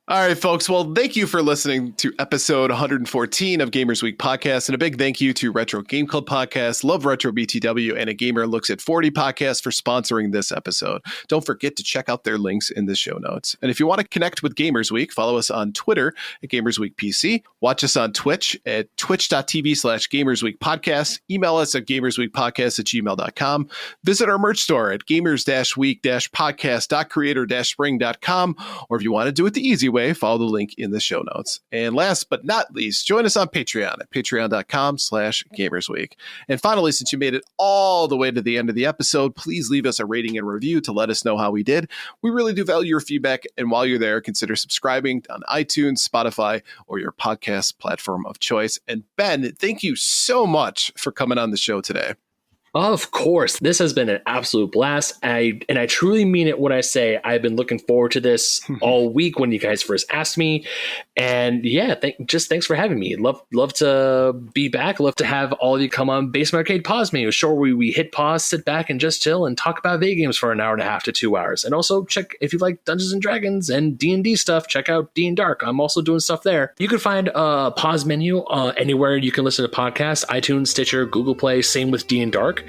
All right, folks. Well, thank you for listening to episode 114 of Gamers Week Podcast. And a big thank you to Retro Game Club Podcast, Love Retro BTW, and A Gamer Looks at 40 Podcast for sponsoring this episode. Don't forget to check out their links in the show notes. And if you want to connect with Gamers Week, follow us on Twitter at Gamers Week PC. Watch us on Twitch at twitch.tv/Gamers Week Podcast. Email us at gamersweekpodcast@gmail.com. Visit our merch store at gamers-week-podcast.creator-spring.com. Or if you want to do it the easy way, follow the link in the show notes. And last but not least, join us on Patreon at patreon.com/gamersweek. And finally, since you made it all the way to the end of the episode, please leave us a rating and review to let us know how we did. We really do value your feedback. And while you're there, consider subscribing on iTunes, Spotify, or your podcast platform of choice. And Ben, thank you so much for coming on the show today. Of course. This has been an absolute blast. I truly mean it when I say I've been looking forward to this all week when you guys first asked me. And yeah, thanks for having me. Love to be back. Love to have all of you come on Basement Arcade Pause Me, a show where we hit pause, sit back, and just chill and talk about video games for an hour and a half to 2 hours. And also check, if you like Dungeons and Dragons and D&D stuff, check out D and Dark. I'm also doing stuff there. You can find a pause menu anywhere you can listen to podcasts, iTunes, Stitcher, Google Play, same with D and Dark.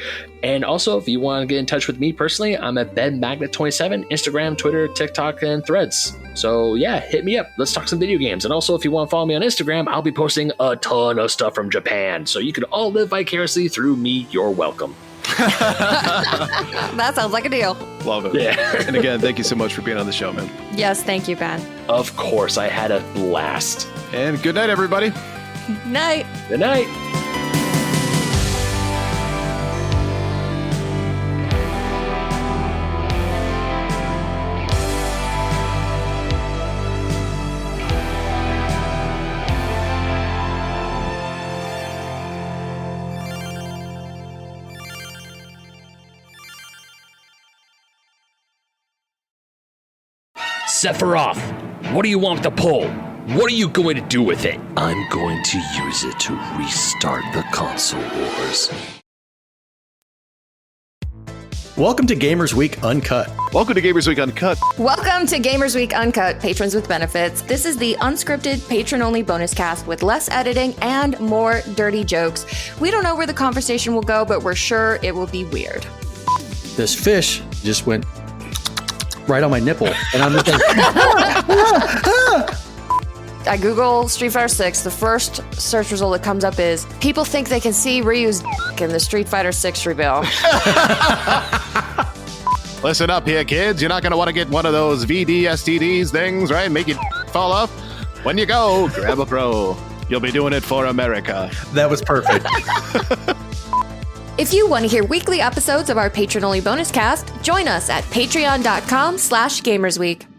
And also, if you want to get in touch with me personally, I'm at BenMagnet27, Instagram, Twitter, TikTok, and Threads. So yeah, hit me up. Let's talk some video games. And also, if you want to follow me on Instagram, I'll be posting a ton of stuff from Japan. So you can all live vicariously through me. You're welcome. That sounds like a deal. Love it. Yeah. And again, thank you so much for being on the show, man. Yes, thank you, Ben. Of course, I had a blast. And good night, everybody. Night. Good night. Sephiroth, what do you want with the pole? What are you going to do with it? I'm going to use it to restart the console wars. Welcome to Gamers Week Uncut. Welcome to Gamers Week Uncut. Welcome to Gamers Week Uncut, Patrons with Benefits. This is the unscripted, patron-only bonus cast with less editing and more dirty jokes. We don't know where the conversation will go, but we're sure it will be weird. This fish just went right on my nipple. And I'm just like, I Google Street Fighter 6. The first search result that comes up is people think they can see Ryu's in the Street Fighter 6 reveal. Listen up here, kids. You're not going to want to get one of those VD STDs things, right? Make your fall off. When you go, grab a pro. You'll be doing it for America. that was perfect. If you want to hear weekly episodes of our patron-only bonus cast, join us at patreon.com/gamersweek.